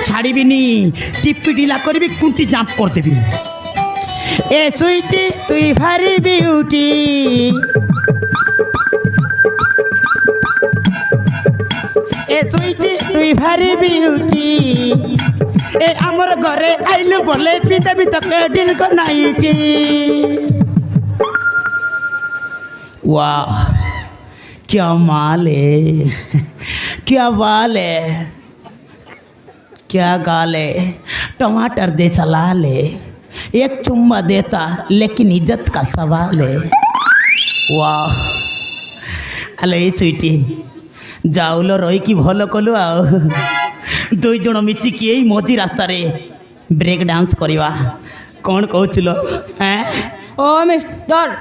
ଛାଡ଼ିବିନି ଟିପି ଢିଲା କରିବି କୁଣ୍ଟି ଜାମ୍ପ କରିଦେବି ଏ ସୁଇଟି ତୁଇ ଭାରି ବିଉଟି ଏ ସୁଇଟି ତୁଇ ଭାରି ବିଉଟି ए अमर घरे आइलु बोले पिता भी तक दिल को नाइटी वाह क्या माल है क्या बाल है क्या गाल है टमाटर जैसा लाल है एक चुम्मा देता लेकिन इज्जत का सवाल है वाह हेलो ये स्वीटी जाऊलो रोई की भलो कलु आओ दुई जन मिसिकी यही मझी रास्ता रे ब्रेक डांस करवा कौन कहूल ओ मिस्टर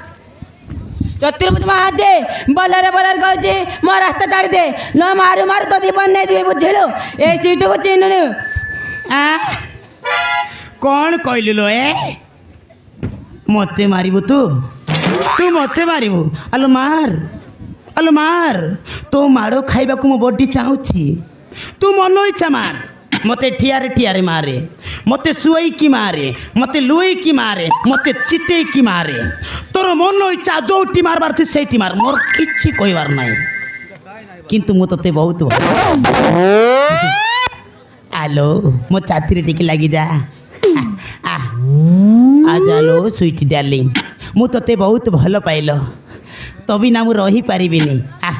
चतुर्भुज महादे बलर कहूँ मो रास्ता छाड़ी दे न मारू मारू तो जीवन नहीं दिए बुझेलु ए सीट को चिन्हनु कौन कहलु लो ए मते मारिबु तू मते मारिबु आलो मार तो माड़ो खाइबा को मो बॉडी चाहूची तू मन इच्छा मार मते ठियारे मारे मते शुई की मारे मते लुई की मारे मते चिते की मारे तोर मन इच्छा जोटी मारबार थी सेठी मार मोर किछि कहबार नाही किंतु मु तते बहुत आलो मो छाती रे टिके लागी जा आ जालो स्वीटी डार्लिंग मु तते बहुत भलो पाइलो तभी ना मु रही पारिबिनी आ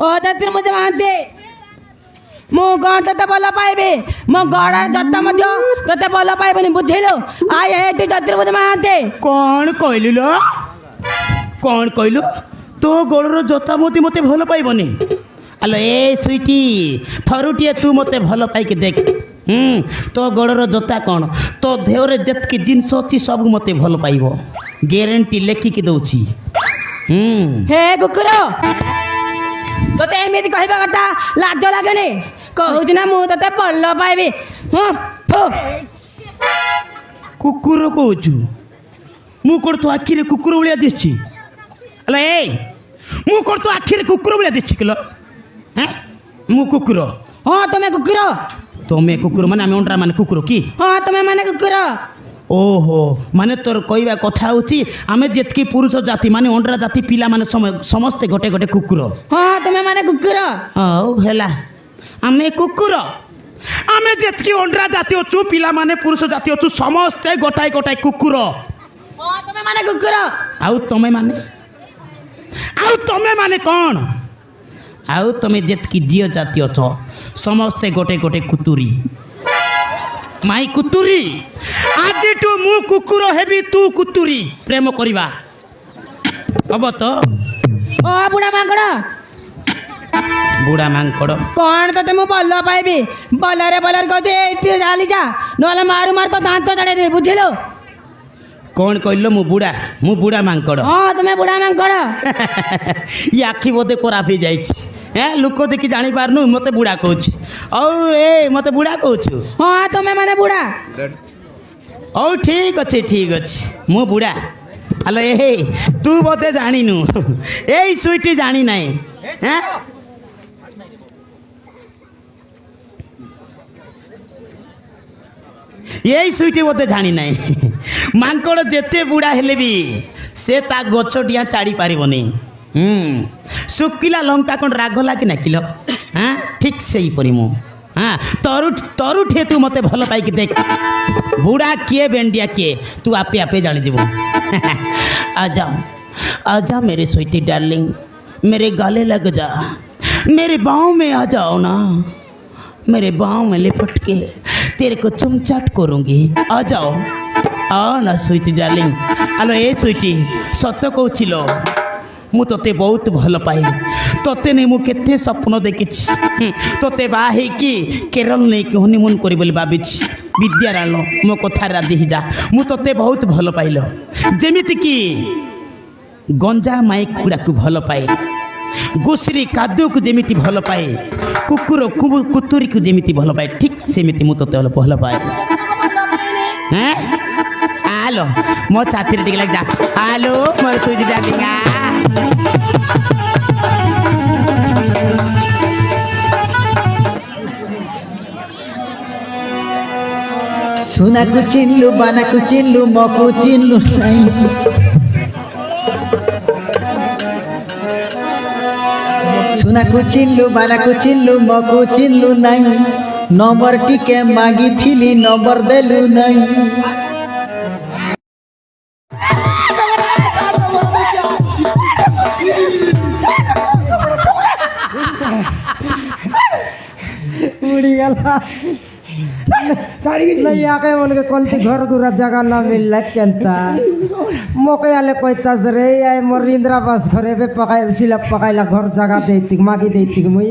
ओ चतुर्भुज महादे मु गण तते भल पाइबे मो गड़ार जत मध्य तते भल पाइबनी बुझेलु आय हेटी चतुर्भुज महादे कौन कहलु तो गोड़र जता मोती मते भल पाइबनी आलो ए स्वीटी थरुटिए तू मते भल पाइके देख तो गोड़र जता कौन तो देहरे जेतकी जिनस अच्छी सब मते भल पाइबो ग्यारंटी लेखिकी दउची हे कुकुर तोते एमिति कहबा कथा लाज लागेनी कहूच ना मु तते भल पाइबी कुकुर कहूचु मु कोड़ तो आखिरे कुकुर भलिया दिसछि अला ए मु कोड़ तो आखिरे कुकुर भलिया दिसछि किलो हैं मु कुकुर हां तमे कुकुर माने आमे ओंडरा माने कुकुर की हां तमे माने कुकुर ओहो माने तोर कहवा कथा होची आमे जेतकी पुरुष जाति माने ओंडरा जाति पिला माने समस्त गोटे गोटे कुकुर हां तमे माने कुकुर औ हेला आमे कुकुर आमे जेतकी ओंडरा जाति अछु पिला माने पुरुष जाति अछु समस्त गोटाई गोटाई कुकुर हां तमे माने कुकुर आउ तमे माने कौन आउ तमे जेतकी जियो जाति अछ समस्त गोटे गोटे कुतुरी माई कुतुरी आज तू मु कुकुर हेबी तू कुतुरी प्रेम करिवा अब तो ओ बुढ़ा मांकड़ कौन तते मु भल पाइबी बलर कहते एठी जाली जा नले मारू मार तो दांत चढ़े दे बुझिलो कौन कहलो मु बुढ़ा मांकड़ हां तमे बुढ़ा मांकड़ ये आखि बोधे खराब हो जाइछि लोक देखी जानी पारनु मते बुढ़ा कहूछ औ ए मते बुढ़ा कहूछ हां तमे माने बुढ़ा औ ठीक अछि मु बुढ़ा हेलो ए तू बोधे जानिनु ए स्वीटी जानी नाही हैं यही स्वीटी बोधे जानी नाही मांकड़ जेते बुढ़ा हेले भी ସେ ତା ଗଛ ଡିଆଁ ଛାଡ଼ି ପାରିବନି। ଶୁଖିଲା ଲଙ୍କା କ'ଣ ରାଗ ଲାଗେ ନା କିଲ? ହଁ ଠିକ୍ ସେଇପରି ମୁଁ। ହଁ ତରୁଠେ ତୁ ମୋତେ ଭଲ ପାଇକି ଦେଖ, ବୁଢ଼ା କିଏ ବେଣ୍ଡିଆ କିଏ ତୁ ଆପେ ଆପେ ଜାଣିଯିବୁ। आजा मेरे स्वीटी डार्लिंग, मेरे गले लग जा, मेरे बाहों में आ जाओ ना, मेरे बाहों में लिपट के तेरे को चुमचाट करूँगी। आ जाओ, आओ ना स्वीटी डार्लिंग। आलो ए स्वीटी सत कहूँ मु तोते बहुत भल पाए, तोते नहीं मु केते स्वप्न देखी, तोते बाहे कि केरल नहीं कि हनीमून करी बोली भाभी विद्यारायण मो कथा राजी जा, मु तोते बहुत भल पाइल जेमिति कि गंजा माई कुड़ा को भल पाए, घुसरी कादू को जेमिति भल पाए, कुकुर कुतुरी को जेमिति भल पाए, ठीक सेमिति मु तोते भल पाए। हैं आलो मो छाती टिक लग जा, आलो मोर सुजी डार्लिंग। सुना को चिन्लु बाना को चिन्लु मको चिन्लु नहीं, सुना को चिन्लु बाना को चिन्लु मको चिन्लु नहीं, नंबर टिके मागी थिली नंबर देलु नहीं। उड़ी गला नहीं आके उनके कौन घर गुरा जगह ना मिल केंता मोके आले कोइतास रे आय मोर इंदिरा बस घरे पे पकाय सिला पकायला घर जगह देती मागी देती मुई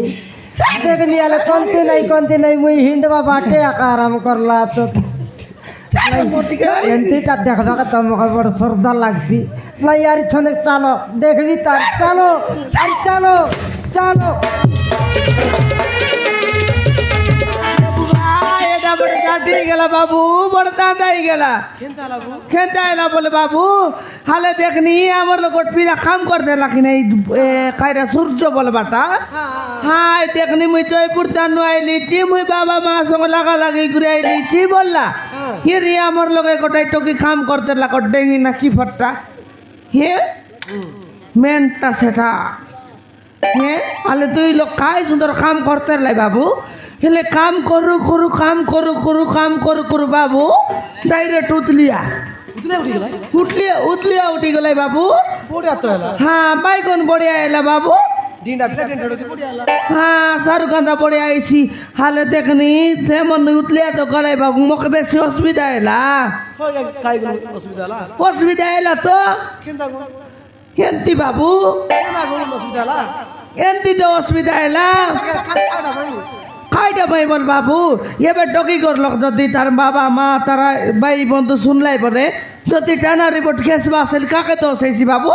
देखनी आले कोनते नहीं मुई हिंडवा बाटे आका आराम करला तो एंटीटा देखदा का तमका बड़ श्रद्धा लागसी ना यार छने चलो देखबी तार चलो चलो चलो गेला बाबू बड़ता दाई गेला खेंता बोले बाबू हाले देखनी आमर लोग पीला काम कर देला कि नहीं कायरा सूर्य बोले बाटा हाँ देखनी मुई जयपुर तानु आइली ची मुई बाबा माँ संग लगा लगी घुरे आइली ची बोलला ये रे आमर लोग गोटाई टोकी काम कर देला को डेंगी ना की फट्टा ये मेनटा सेटा ये हाले दुई लोग काय सुंदर काम करते लाई बाबू हेले काम करू बाबू डायरेक्ट उतली गला बाबू हाँ बैगन बढ़िया है बाबू हाँ सारू कांदा बढ़िया आईसी हाले देखनी थे मन उतलिया तो गलाय बाबू मोके बेसी असुविधा है तो केंती बाबू एंती तो असुविधा है खाइटा भाई बोल बाबू ये बे टोकी कर लोग जदि तार बाबा माँ तारा भाई बंधु सुनलाई पड़े जदि टाना रिपोर्ट केस बासेल काके तो सही बाबू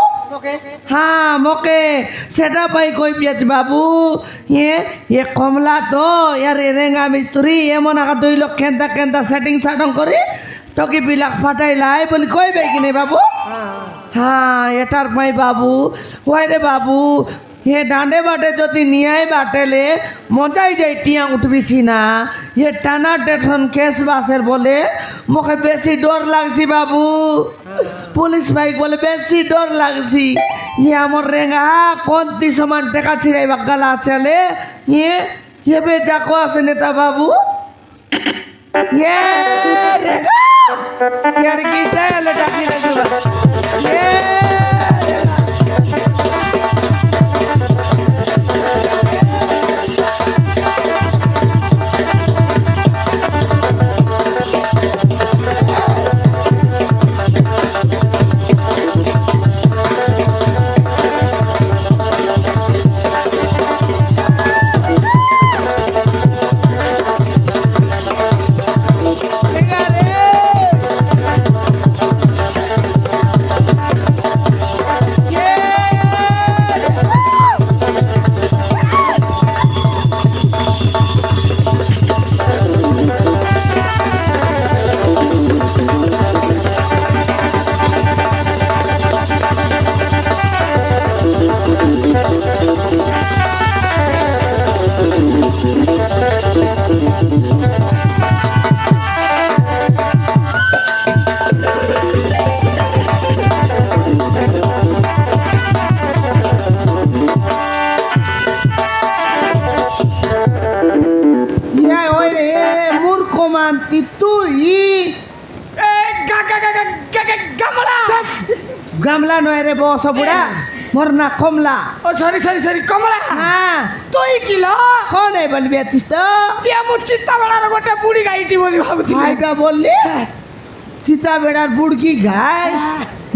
हाँ मोके सेटा पाई कोई पियाती बाबू ये कमला तो यार रेंगा मिस्त्री ये मना का दुई लोग केंता सेटिंग साटंग करी टोकी बिलाक फाटाई लाई बोली कोई भाई कि नहीं बाबू हाँ ये टार पाई बाबू वाई रे बाबू ये डांडे बाटे जो न्याय बाटेले मजाई जाए टिया उठबीसी ना ये टाना टेशन केस बासेर बोले मोके बेसी डर लागसी बाबू पुलिस भाई बोले बेसी डर लागसी ये आमर रेंगा कोंती समान टेका छिड़ाई गला चले ये बे जाको आसे नेता बाबू ये रेंगा यार की ले डाकी ये কি গামলা গামলা নয় রে বস বুড়া মোর না কমলা ও সরি সরি সরি কমলা হ্যাঁ তুই কিলো কোন এই বলবি আছিস তো মু চিন্তা বেড়ার গোটে বুড়ি গাইটি বলি ভাবুଥିଲି ভাইটা বললি চিতা বেড়ার বুড়কি গায়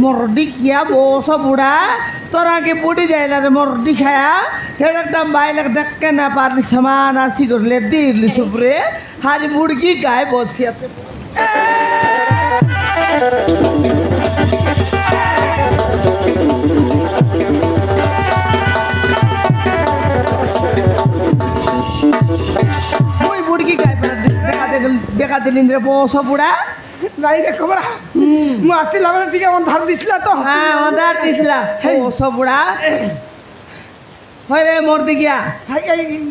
মরডি কিয়া বস বুড়া তোর আগে বুড়ি যাইলা রে মরডি খায়া একটা বাইলাক দেখকে না পারলি সমান আসি করলে দিলি সুপরে হারি বুড়কি গায় বসিয়াতে ওই বুড়কি গায় দেখা দিলিন রে বস বুড়া নাই রে কমলা মু আসিলা বেলা দিকে অন্ধার দিছিলা তো হ্যাঁ অর্ডার দিছিলা বস বুড়া হয় রে মোর দিকিয়া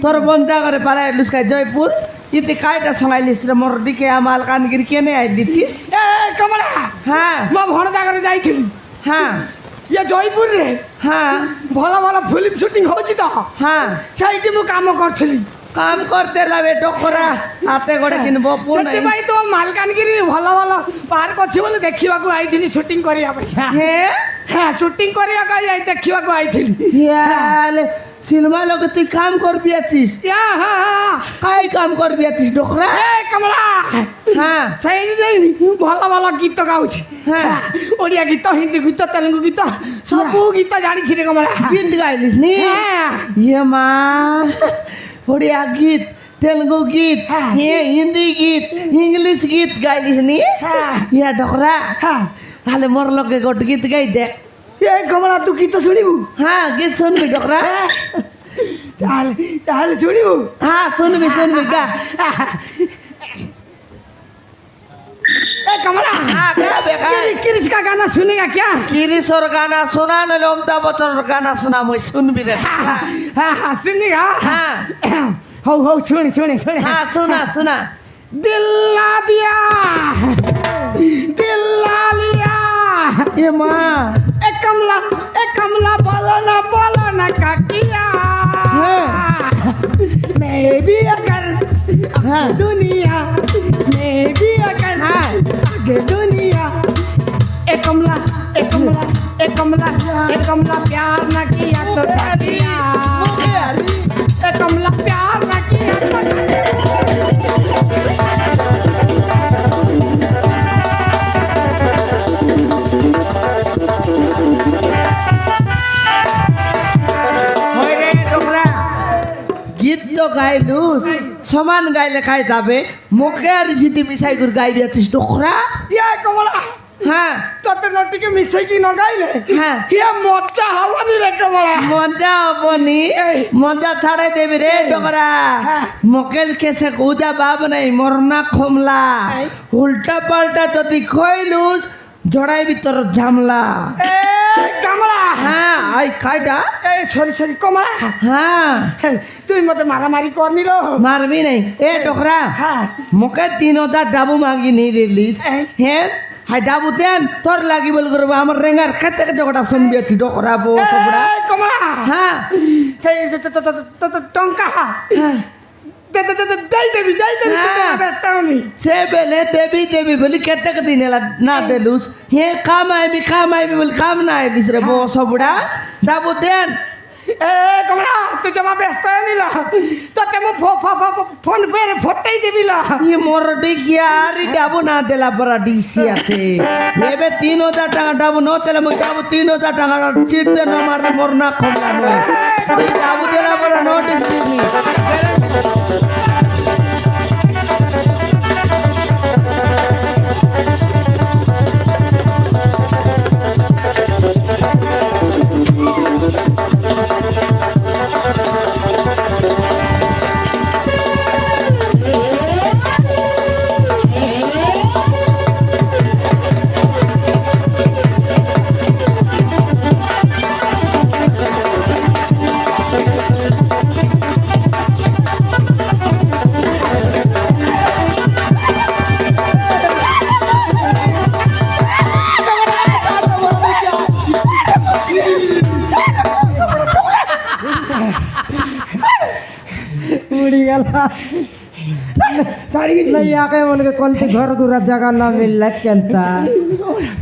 তোর বন্ধা করে পালাই লুসকাই জয়পুর ইতি কাইটা সঙ্গাইলিস রে মোর দিকে আমাল কানগিরি কেনে আই দিছিস এ কমলা হ্যাঁ মা ভণজা করে যাইছিলি হ্যাঁ ইয়ে জয়পুর রে হ্যাঁ ଭଲ ଭଲ ଫିଲ୍ମ ସୁଟିଂ ହଉଛି ତ হ্যাঁ ସେଇଠି ମୁଁ କାମ କରୁଥିଲି কাম করতে লাবে টকরা হাতে গড়ে কিনব পুন ସେଥିପାଇଁ ତ ମାଲକାନଗିରି ଭଲ ଭଲ ପାର୍କ ଅଛି ବୋଲି ଦେଖିବାକୁ ଆଇଥିଲି ସୁଟିଂ କରିବା ପାଇଁ হে হ্যাঁ শুটিং କରିବାକୁ ଦେଖିବାକୁ ଆଇଥିଲି ইয়ালে সিনেমা লোক তুই কাম করবি আছিস ইয়া হ্যাঁ হ্যাঁ কাই কাম করবি আছিস ডকরা এ কমলা হ্যাঁ ସେଇଠି ଭଲ ଭଲ ଗୀତ ଗାଉଛି হ্যাঁ ଓଡ଼ିଆ ଗୀତ ହିନ୍ଦୀ ଗୀତ ତେଲୁଗୁ ଗୀତ ସବୁ ଗୀତ ଜାଣିଛି ରେ କମলা গীত গাইলিস নি হ্যাঁ ইয়ে মা ওড়িয়া গীত তেলুগু গীত হ্যাঁ। হিন্দি গীত ইংলিশ গীত গাইলিস নি হ্যাঁ ইয়া ডকরা হ্যাঁ তাহলে মোর লগে গোট গীত গাই দেখ এ কমলা তু গীত শুনিবু হ্যাঁ গীত শুনবি ডকরা তাহলে তাহলে শুনিবু হ্যাঁ শুনবি শুনবি গা ए कमला हाँ क्या बेका किरिश का गाना सुनेगा क्या किरीशर गाना सुना न अमिताभ बच्चन गाना सुना मैं सुनबी रे हाँ हाँ सुनेगा हाँ हो सुने सुने सुने हाँ सुना सुना दिल ला दिया दिल ला लिया ये माँ ए कमला बोलो ना का किया हाँ। मैं भी अगर हाँ। दुनिया मैं भी अगर हाँ। आगे दुनिया ए कमला प्यार न किया तो क्या किया ए कमला प्यार न किया तो क्या किया? হয় রে ডকরা গীত তো গাইলুস সমান গাইলে খাই যাবে মুখে আর সিটি মিশাই করে গাইবি আছিস ডকরা ये कमला হ্যাঁ तोते नटी के मिसाई की न गाइले হ্যাঁ ये मोचा हवानी रे कमला মজা হবনি এই। মজা ছাড়াই দেবি রে ডকরা হ্যাঁ। মুখে কেসে কুজা বাব নাই মরনা খমলা এই। উল্টা পাল্টা যদি কইলুস জড়াইবি তোর ঝামলা ए कमला হ্যাঁ আই খাইটা ए सॉरी कमला হ্যাঁ तू मते मारा मारी करनी रो মারবি নাই এ ডকরা हाँ মুখে 3000 ডাবু মাগি নি রিলিজ এই। হ্যাঁ হাই ডাবু দেন তোর লাগি বল করব আমার রেঙ্গার খেতে খেতে জগটা শুনবি আছি ডকরা বো সবড়া ए कमला হ্যাঁ से तो टंका হ্যাঁ दे देवी हाँ। व्यस्त होनी সে বেলে দেবি বলি কেতে দিন এলা না দেলুস হে কাম আইবি বলি কাম না আইলিস রে বো সবড়া ডাবু দেন ए कमला तू जमा व्यस्त होनी ला तो ते मु फोन पे रे फोटाई देबी ला ই মরডি গিয়া আরি ডাবু না দেলা পরা ডিসি আছে এবে 3000 টাকা ডাবু ন তেলে মই ডাবু 3000 টাকা চিরতে ন মারে মোর না খমলা নয় তুই ডাবু দেলা পরা নোটিস দিবি उड़ी गला नहीं आके उनके कौन सी घर गुरा जगह ना मिल केंता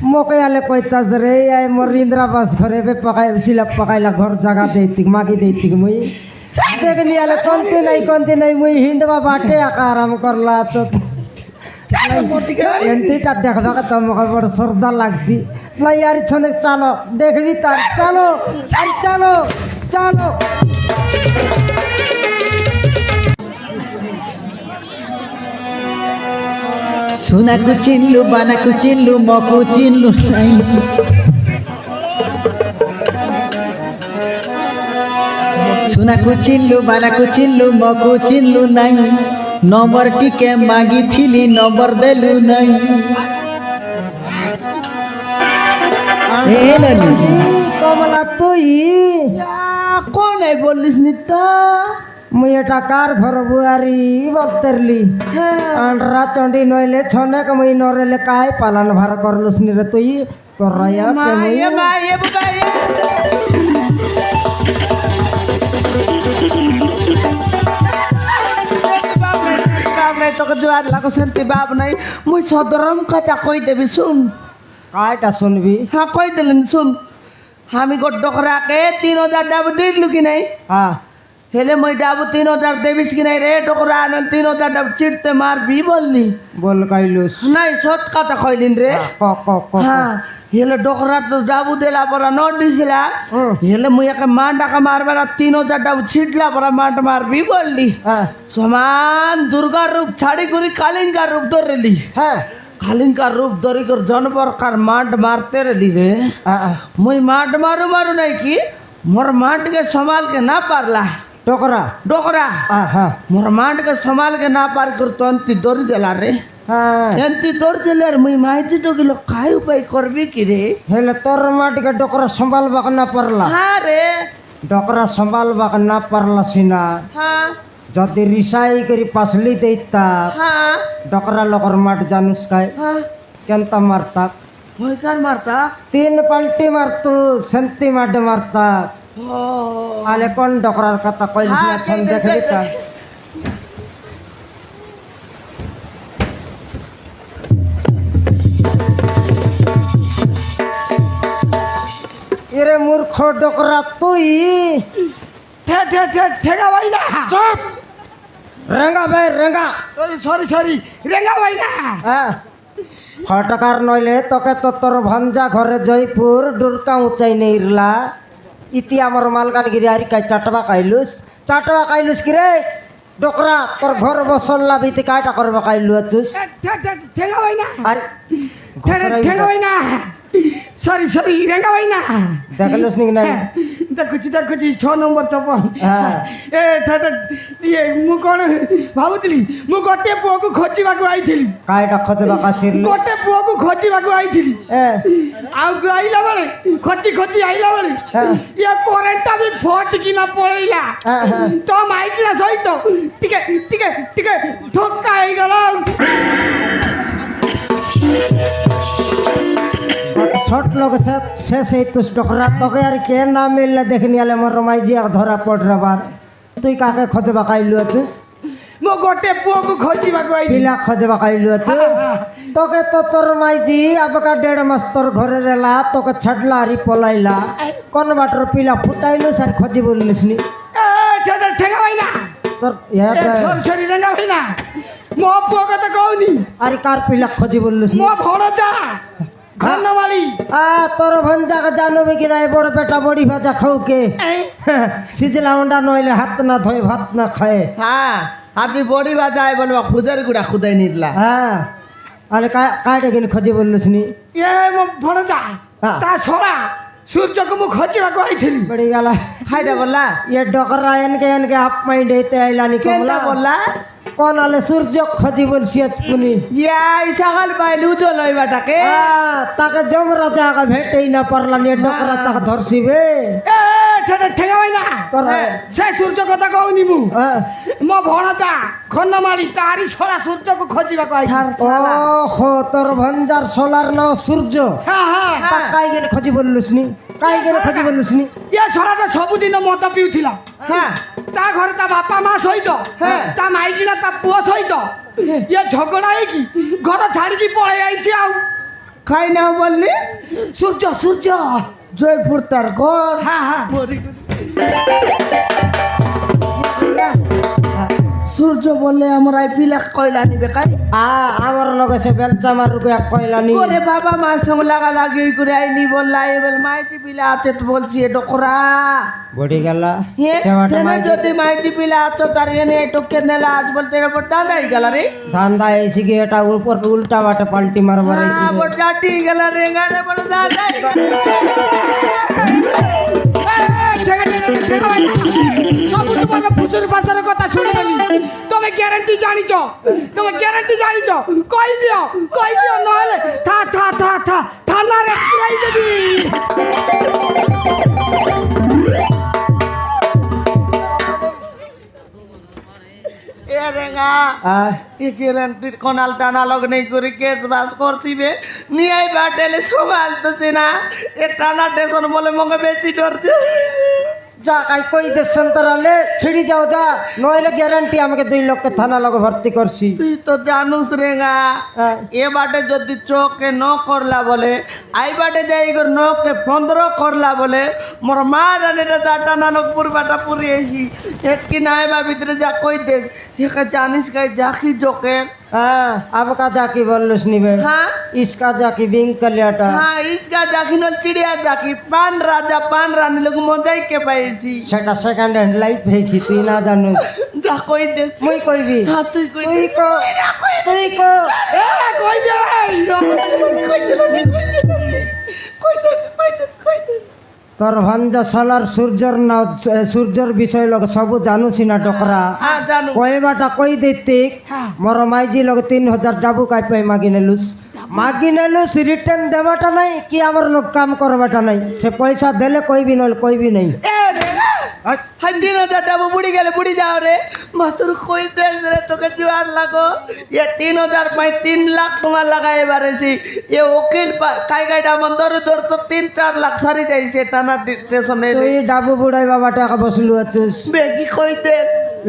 मोके आले कोइतास रे आई मोर इंद्रावास घरे पे पकाय सिला पकायला घर जगह देती मागी देती मुई देखनी आले कौन नहीं मुई हिंडवा बाटे आका आराम करला तो एंटीटा देखबा के तमके बड़ श्रद्धा लागसी ना यार छने चलो देखबी त चलो चलो चलो सुनाकु चिन्लु बानाकु चिन्लु मकु चिन्लु नाई सुनाकु चिन्लु बानाकु चिन्लु मकु चिन्लु नाई नंबर टिके मागी थिली नंबर देलु नाई कमला तुई कौन है बोलिस निता मुई एटा कार घर बुआरी बक्तरली अंडरा चंडी नइले छने के मुई नरेले काय पालन भार करलुस नि रे तुई तोर राया के मुई बाप नहीं तो जुआर लागो संती बाप नहीं मुई सदरम कटा कई देबी सुन कायटा सुनबी हाँ कई देलन सुन हामी गो डोकरा के 3000 डाब दिलु कि नहीं हाँ हेले मैं डाबू 3000 देविस कि नहीं रे डोकरा आनल 3000 डाब चिट्टे मार भी बोलली बोल कइलुस नहीं सत कथा कइलिन रे हाँ हेले डोकरा तो डाबू देला परा नोट दिसला हेले मुई के मांडा का मार मारा 3000 डाब छिटला परा मांड मार भी बोलली समान दुर्गा रूप छाड़ी गुरी कालिंग का रूप धरली हाँ कालिंग का रूप धरी कर जानवर कार मांड मारते रही रे मुई मांड मारू मारू नहीं की मोर मांड के संभाल के ना पारला डोकरा डोकरा मोर मांड के संभाल के ना पार कर तो अंति दौरी देला रे अंति दौर देले मुई माहिती तो किलो काय उपाय करबी की रे हेले तोर मांड के डोकरा संभालबा ना पारला हां रे डोकरा संभालबा ना पारला सिना हां जदि रिसाई करी पासली देता हां डोकरा लोकर माट जानूस काय केंता मारता होय कार मारता 3 पलटी मारतू संती माट मारता आले कोण डोकरा कथा कइल छन देखली ता इरे मूर्ख डोकरा तुई ठे ठे ठे ठेगा भाई ना चुप रेंगा भाई रेंगा सॉरी रेंगा भाई ना फटकार नइले तके तो तोर भंजा घरे जयपुर डुरका उचाई नेइरला इति आमर मालकानगिरी आरी काय चाटवा काइलुस कि रे डोकरा तोर घर बसल्ला बिति काटा करबा काइलु अचुस ठेगा भाई ना अरे ठेगा भाई ना सॉरी रेंगा भाई ना देखलुस नि नहीं देखुची 6 नंबर चपल ए ठट ये मु कोन भाबुतली मु गोटे पुओ को खोजिबा को आइथिली कायटा खोजबा का सिरली गोटे पुओ को खोजिबा को आइथिली आउ आइला बेले खोजी आइला बेले ये कोरेंटा भी फट कि ना पळैला तो माइकला सहित टिके ठोका आइ गला शॉर्ट लोग से तुस डोकरा तके यार के ना मिलले देखनी आले मोर रमाई जी धरा पड़ रबार तुई काके खोजबा काइलु अचुस मो गोटे पुओ को खोजिबा को आइली पिला खोजबा काइलु अचुस तके तो तोर माई जी अब का 1.5 मास तोर घरे रेला तके छडला री पलाइला कोन बाटर पिला फुटाइलु सर खोजी बोललिसनी ए छड ठेगा भाई ना तोर या सॉरी रंगा भाई ना मो पुओ को त कहउनी अरे कार पिला खोजी बोललिसनी मो भोड़ा जा खानवाली तोर भंजा का जानो में गिराए बड़ बेटा बड़ी भाजा खाऊ के सिजला अंडा नइले हाथ ना धोए भात ना खाए हां आदि बड़ी भाजा आए बनवा खुदर गुडा खुदाई निडला हां अरे काटे गेन खजी बोललसनी ए म भणजा ता छोरा सूर्य को मु खजीवा को आइथिली बड़ी गाला खाइडा बोला ये डकरा एनके आप माइंड देते आइलानी कमला बोला कौन आले सूर्य खजी बोल सियत पुनी या इसागल बाइलु जो लई बाटा के ताके जम राजा का भेटै ना परला ने डकरा तक धरसिबे ए ठेगा भाई ना तोर से सूर्य कथा कहउनी मु म भणजा खन्नमाली तारी छोरा सूर्य को खजीवा को आइ ओहो तोर भंजार सोलार न सूर्य हां काई गेले खजी बोललुसनी काई गेले खजी बोललुसनी या छोराटा सब दिन मद पिउथिला हां ता घर ता बापा मां सहित ता माइकिना ता पुओ सहित ইয়ে ঝগড়া কি ঘর ছাড়িকি পড়ে আইছে আউ খাই না বললি সূর্য সূর্য জয়পুর তার ঘর হ্যাঁ হ্যাঁ সূর্য বললে আমরা পিলাক কয়লা নিবে কাই আমার লগে সে বেলচা মারুকে এক কইলানি করে বাবা মার সঙ্গে লাগা লাগি করে আইনি বললা এবার মাইতি পিলা আছে তো বলছি ডকরা বডি গেলা যদি মাইতি পিলা আছো তার এনে টকে নেলা আজ বলতে এরপর দাঁড়াই গেল রে ধান্দা এসে গিয়ে এটা উপর উল্টা বাটে পাল্টি মারবার এসে বড় জাটি গেল রে গানে বড় দাঁড়াই ସବୁ তোমাকে ফুসুর বাজারের কথা শুনে গেলি তুমি গ্যারান্টি জানিছ কই দিও নহলে থানারে পুরাই দেবি এ রেঙ্গা ই গ্যারান্টির কোনাল টানা লগ নেই করে কেস বাস করছিবে নিয়াই বাটেলে সমালতেছে না এ টানা টেশন বলে মগে বেশি ডরছে যা কাই কই দেন তারালে ছিড়ি যাও যা নইলে গ্যারান্টি আমাকে 2 লক্ষ থানা লগে ভর্তি করছি তুই তো জানুস রেঙ্গা এ বাটে যদি চোখে ন করলা বলে আই বাটে যাই গর নকে 15 করলা বলে মোর মা জানেটা চারটা নানক পুরবাটা পুরিয়েছি এক কি নাইবা ভিতরে যা কই দে একা জানিস কাই জাকি জোকে হ্যাঁ আবকা জাকি বললস নিবে হ্যাঁ ইসকা জাকি বিংকলিয়াটা হ্যাঁ ইসকা জাকি নল চিড়িয়া জাকি পান রানী লোক মজাই কে পাইছি সেটা সেকেন্ড হ্যান্ড লাইফ হইছি তুই না জানুস যা কই দে মুই কইবি হ্যাঁ তুই কই তুই কো তুই কো কই দে তোর ভাঞ্জা সালার সূর্যর না সূর্যর বিষয় লগে সবু জানুছি না ডকরা হ্যাঁ জানু কইবাটা কই দিতে মোর মাইজি লগে 3000 ডাবু কাই পাই মাগি নেলুস রিটার্ন দেবাটা নাই কি আমার লোক কাম করবাটা নাই সে পয়সা দেলে কইবি নল কইবি নাই হাই 3000 ডাবু বুড়ি গেলে বুড়ি যাও রে মাতুর কই দে রে তোকে জোয়ার লাগো এ 3000 পাই 3 লাখ টাকা লাগাই এবারেছি এ ওকিল কাইটা মন্দর ধর তো 3-4 লাখ সারি যাইছে টানা স্টেশনে তুই ডাবু বুড়াই বাবা টাকা বসলু আছিস বেগি কই দে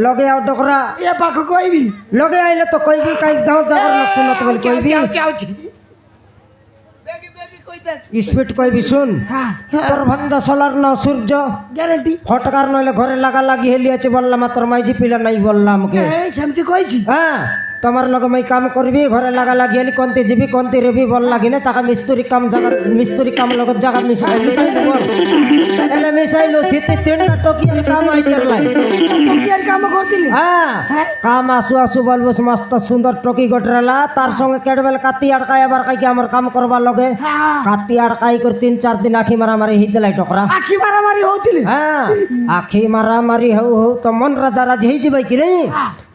লগে আউ ডকরা এ পাখ কইবি লগে আইলে তো কইবি কাই গাঁও যাবার লোক শুনত বল কইবি বেগি কই দে স্পিড কইবি শুন তোর ভাঞ্জা সোলার না সূর্য গ্যারান্টি ফটকার নইলে ঘরে লাগা লাগি হেলি আছে বললাম তোর মাইজি পিলা নাই বললাম কে এই সেমতি কইছি হ্যাঁ তোমার লগে মই কাম করবি ঘরে লাগা লাগি হেলি কোনতে যাবি কোনতে রবি বল লাগি না টাকা মিস্ত্রি কাম লগত জায়গা মিশাই এলে মিশাইলো শীতে 3টা টকিয়ার কাম আইতের লাই টকিয়ার কাম করতিলি হ্যাঁ কাম আসু বলবো মস্ত সুন্দর টকি গটরালা তার সঙ্গে কেডবেল কাতি আড়কাই আবার কাইকে আমার কাম করবার লগে কাতি আড়কাই করে 3-4 দিন আখি মারামারি হিতে লাই টকরা আখি মারামারি হউতিলি হ্যাঁ আখি মারামারি হউ তো মন রাজা রাজি হই যাবে কি রে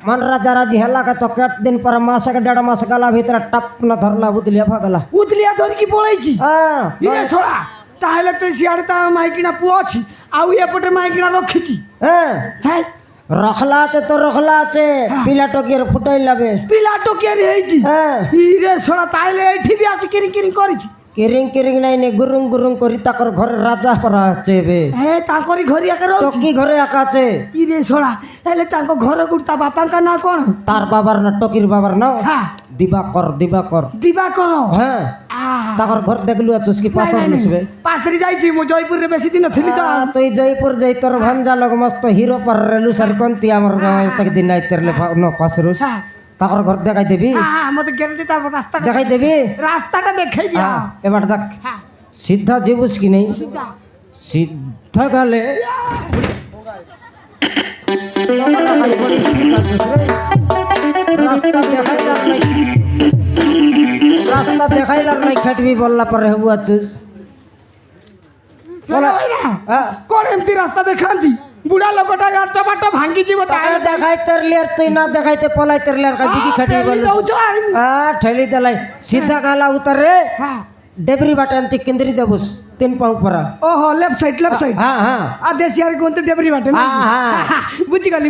मन राजा राजी हेला का तो केट दिन पर मास के 1.5 मास गला भीतर टप न धरला उतलिया भागला उतलिया धर की पळाइছি हां ইরে ছোড়া তাহলে তো সিয়াড়ে তা মাইকিনা পুଅ ଅଛି ଆଉ এপটে মাইকিনা রখিছি হ্যাঁ হ্যাঁ রখলা আছে তো রখলা আছে পিলা টকির ফুটাই লাবে পিলা টকিয়ার হইছি হ্যাঁ ইরে ছোড়া তাইলে এইঠি বি আছে কিরিং কিরিং করিছি কিরিং নাই নে গুরুং করি তাকর ঘরে রাজা পরা আছে বে হে তাকরি ঘরি একা রହୁଛି টকি ঘরে একা আছে ইরে ছোড়া তাহলে তাଙ୍କ ঘর গুড় তা বাপাঙ্কা না কোন তার বাবার না টকির বাবার না হ্যাঁ দিবাকর হ্যাঁ তাকর ঘর দেখলু আছস কি পাশর নিসবে পাশরি যাইছি মু জয়পুর রে বেশি দিন থিলি তো তুই জয়পুর যাই তোর ভাঞ্জা লগ মস্ত হিরো পার রেলু সার কোনতি আমার গাঁও তক দিন আইতেরলে ন পাশরুস তাকর ঘর দেখাই দেবি হ্যাঁ মতে গ্যারান্টি তা রাস্তা দেখাই দেবি রাস্তাটা দেখাই দিয়া এবার দেখ সিধা যাবুস কি নেই সিধা গেলে রাস্তা দেখাইলার নাই খাটবি বললা পরে হবু আছিস কোন এমতি রাস্তা দেখান্তি বুড়া লোকটা গাড়টা বাটা ভাঙ্গি যাব তাহলে দেখাই তেরলি আর তুই না দেখাইতে পলাই তেরলি আর বিকি খাটবি বল ঠেলি দেলাই সিধা গালা উতারে ডেবরি বাটা আনতি কেন্দ্রি দেবুস 3 পাউ পরা ওহো লেফট সাইড হ্যাঁ হ্যাঁ আর দেশিয়ার কোনতে ডেবরি বাটা না বুঝি গলি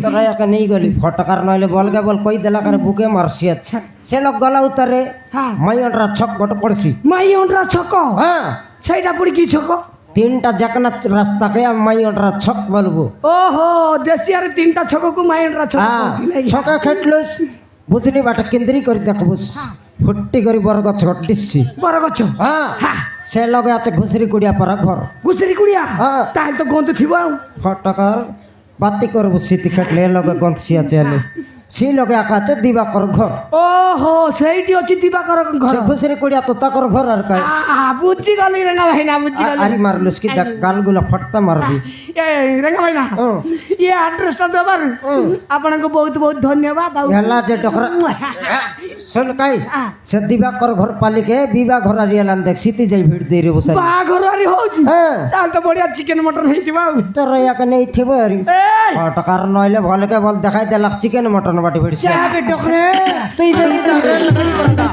তো কায়া নেই গলি ফটকার নইলে বলগে বল কই দেলা করে বুকে মারছি আচ্ছা সে লোক গলা উতারে মাইয়নরা ছক গট পড়ছি মাইয়নরা ছক হ্যাঁ সেইটা পড়ি কি ছক 3টা জাকনা রাস্তা কে মাইয়নরা ছক বলবো ওহো দেশিয়ার 3টা ছককু মাইয়নরা ছক ছক খেটলুস বুঝলি বাটা কেন্দ্রি করে দেখবুস ফুটি করে বড় গছ ঘটিসছি বড় গছ হ্যাঁ সে লগে আছে ঘুষরি কুড়িয়া পারা ঘর গুসরি কুড়িয়া হ্যাঁ। তাহলে তো গন্ধ থিব ফটকার বাতি করবো সিটি খাটলে এ লগে গন্থি আছে এলে সেই লগে আঁকা আছে দিবাকর ঘর ওহো সেইটি হচ্ছে দিবাকর ঘর সে ঘুষরি কুড়িয়া তো তাকর ঘর আর কাই বুঝছি গলি রেঙ্গা ভাই না বুঝছি গলি আরে মারলুস কি দেখ গালগুলা ফটতা মারবি রেঙ্গা ভাই না হুম। ये আড্রেসটা দেবার আপনাকে বহুত বহুত ধন্যবাদ ଆଉ হেলা যে ডকরা শুন কাই সে দিবাকর ঘর পালিকে বিবাহ ঘর আরিয়ালান দেখ সিটি যাই ভিড় দেই রে বসাই বাঘরারি হଉଛି হ্যাঁ তাহলে তো বড়িয়া চিকেন মটন ହେଇଯିବ ଆଉ তোর ইয়াকে নেই থিব আরি এই ফটকার নইলে ভালকে বল দেখাই দেলাক চিকেন মটন বাটি ভিড়ছে চাবে ডকরে তুই বেগে যা রে লড়ি করতা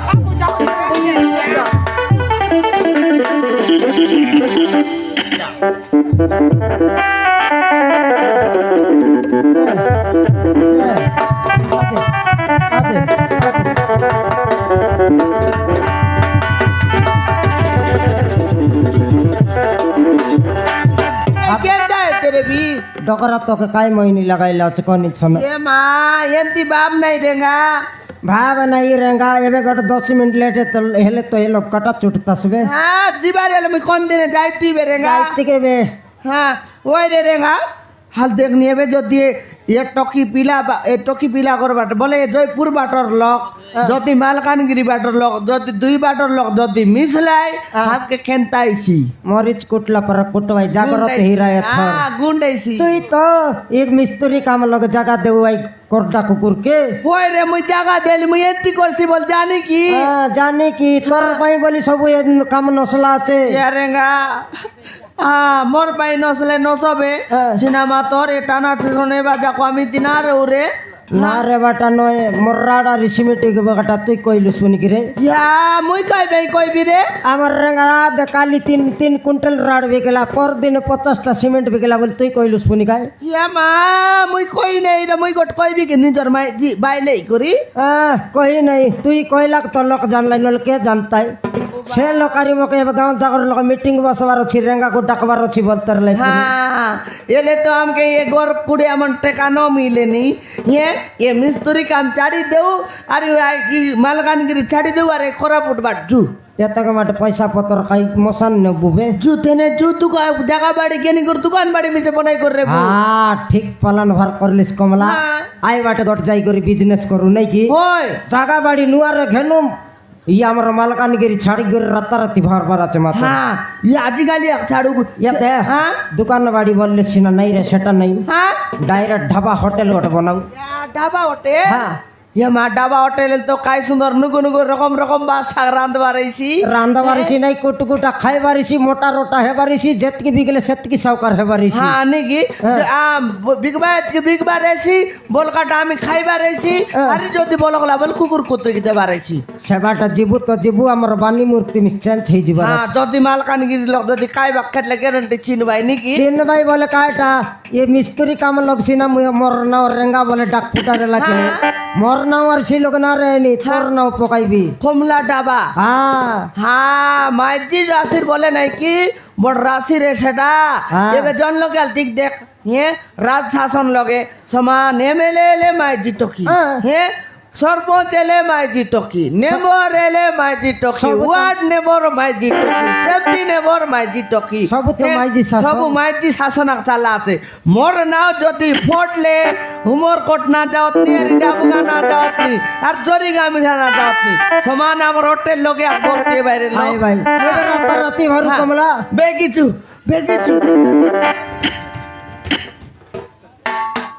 কেডা তেরে বি ডকরা তোকে কাই মইনি লাগাইলা আছে কোনি ছন এ মা এন্তি বাপ নাই রেঙ্গা ভাব নাই রেঙ্গা এবে গট 10 মিনিট লেটে তো হেলে তো এলো কাটা চুটতাসবে হ্যাঁ জিবার এলে মুই কোন দিনে যাইতি বে রেঙ্গা যাইতে বে হ্যাঁ ওই রে রেঙ্গা হাল দেখ নিয়ে যদি এ টকি পিলা করবার বলে জয়পুর বাটর লোক যদি মালকানগিরি বাটর লোক যদি দুই বাটর লোক যদি মিশলাই আপকে খেনতাইছি মরিচ কুটলা पर कुटवाई जागरत हीरा एथर গুন্ডাইছি তুই তো এক মিস্ত্রি কাম লগে জায়গা দেওয়াই করডা কুকুর কে ওই রে মুই জায়গা দেলি মুই এন্টি করছি বল জানি কি জানি কি তোর পাই বলি সবু কাম নসলা আছে রেঙ্গা মোর পাই নসলে নসবে সিনেমা তোর এ টানা টিনে বাজা কমি দিনার ওরে না রে বাটা নয় মর্রাডা রিসিমিটি কে বাটা তুই কইলু শুনি কি রে ইয়া মুই কইবি রে আমার রেঙ্গা দে কালি 3 কুইন্টাল রাড বিকেলা পর দিন 50টা সিমেন্ট বিকেলা বল তুই কইলু শুনি কাই ইয়া মা মুই কই নাই রে মুই গট কইবি কি নিজর মাই জি বাইলেই করি কই নাই তুই কইলাক তো লোক জানলাই নল কে জানতাই সে লোকারি মকে গাঁও জাগর লোক মিটিং বসবার আছে রেঙ্গা কো ডাকবার আছে বলতার লাই হ্যাঁ এলে তো আমকে এ গর পুড়ে আমন টেকা ন মিলেনি এ মিস্ত্রি কাম ছাড়ি দেউ আর মালকানগিরি ছাড়ি দেউ আর কোরাপুট বাজু এতক মাঠে পয়সা পতর খাই মশান নে বুবে জু তেনে জু দোকান জায়গা বাড়ি কেনি কর দোকান বাড়ি মিছে বনাই কর রে ঠিক পালন ভার করলিস কমলা আই বাটে গট যাই করি বিজনেস করু নাই কি ওই জায়গা বাড়ি নুয়ার ঘেনুম ইয়া আমার মালকানগিরি ছাড়ি করে রাতারাতি ভারবার আছে মাথা হ্যাঁ আজিকালি ছাড়ু ইয়াতে হ্যাঁ দোকান বাড়ি বললে সিনা নাই রে সেটা নাই হ্যাঁ ডাইরেক্ট ঢাবা হোটেল ওটা বানাও ঢাবা হোটেল হ্যাঁ ইয়া মা ডাবা হোটেল তো কাই সুন্দর নুগু নুগু রকম রকম বাস শাক রাঁধ বারাইছি রান্দা বারিছি নাই কুটু কুটা খাই বারিছি মোটা রোটা হে বারিছি যেতকি বিগলে সেতকি সাউকার হে বারিছি হ্যাঁ নাকি বিগবার রেছি বলকাটা আমি খাইবার রেছি আরে যদি বলকলা বল কুকুর কুত্তে গিতে বারাইছি সেবাটা জিবু তো জিবু আমার বানি মূর্তি চেঞ্জ হয়ে যাবে হ্যাঁ যদি মালকানগিরি লোক যদি খাইবা খেটলে গ্যারান্টি চিনবাই নাকি চিন ভাই বলে কাটা এ মিস্ত্রি কাম লগছি না মোর নাও রেঙ্গা বলে ডাক ফুটারে লাগে মোর নাও আর সেই লোক না রেনি তোর নাও পকাইবি কমলা ডাবা হ্যাঁ হ্যাঁ মাইজি রাশির বলে নাই কি বড় রাশি রে সেটা এবে জন লোকে ঠিক দেখ রাজ শাসন লগে সমান এমএলএ এলে মাইজি টকি সরপঞ্চ এলে মাইজি টকি নেবর এলে মাইজি টকি ওয়ার্ড নেবর মাইজি টকি সেফটি নেবর মাইজি টকি সব তো মাইজি শাসন সব মাইজি শাসন চালা আছে মোর নাও যদি ফটলে হুমর কোট না যাওতনি আর ডাবুগা না যাওতনি আর জরিগা মিঠা না যাওতনি সমান আমার হোটেল লোকে বলতে বাইরে ভাই ভাই রাতারাতি ভর কমলা বেগিছু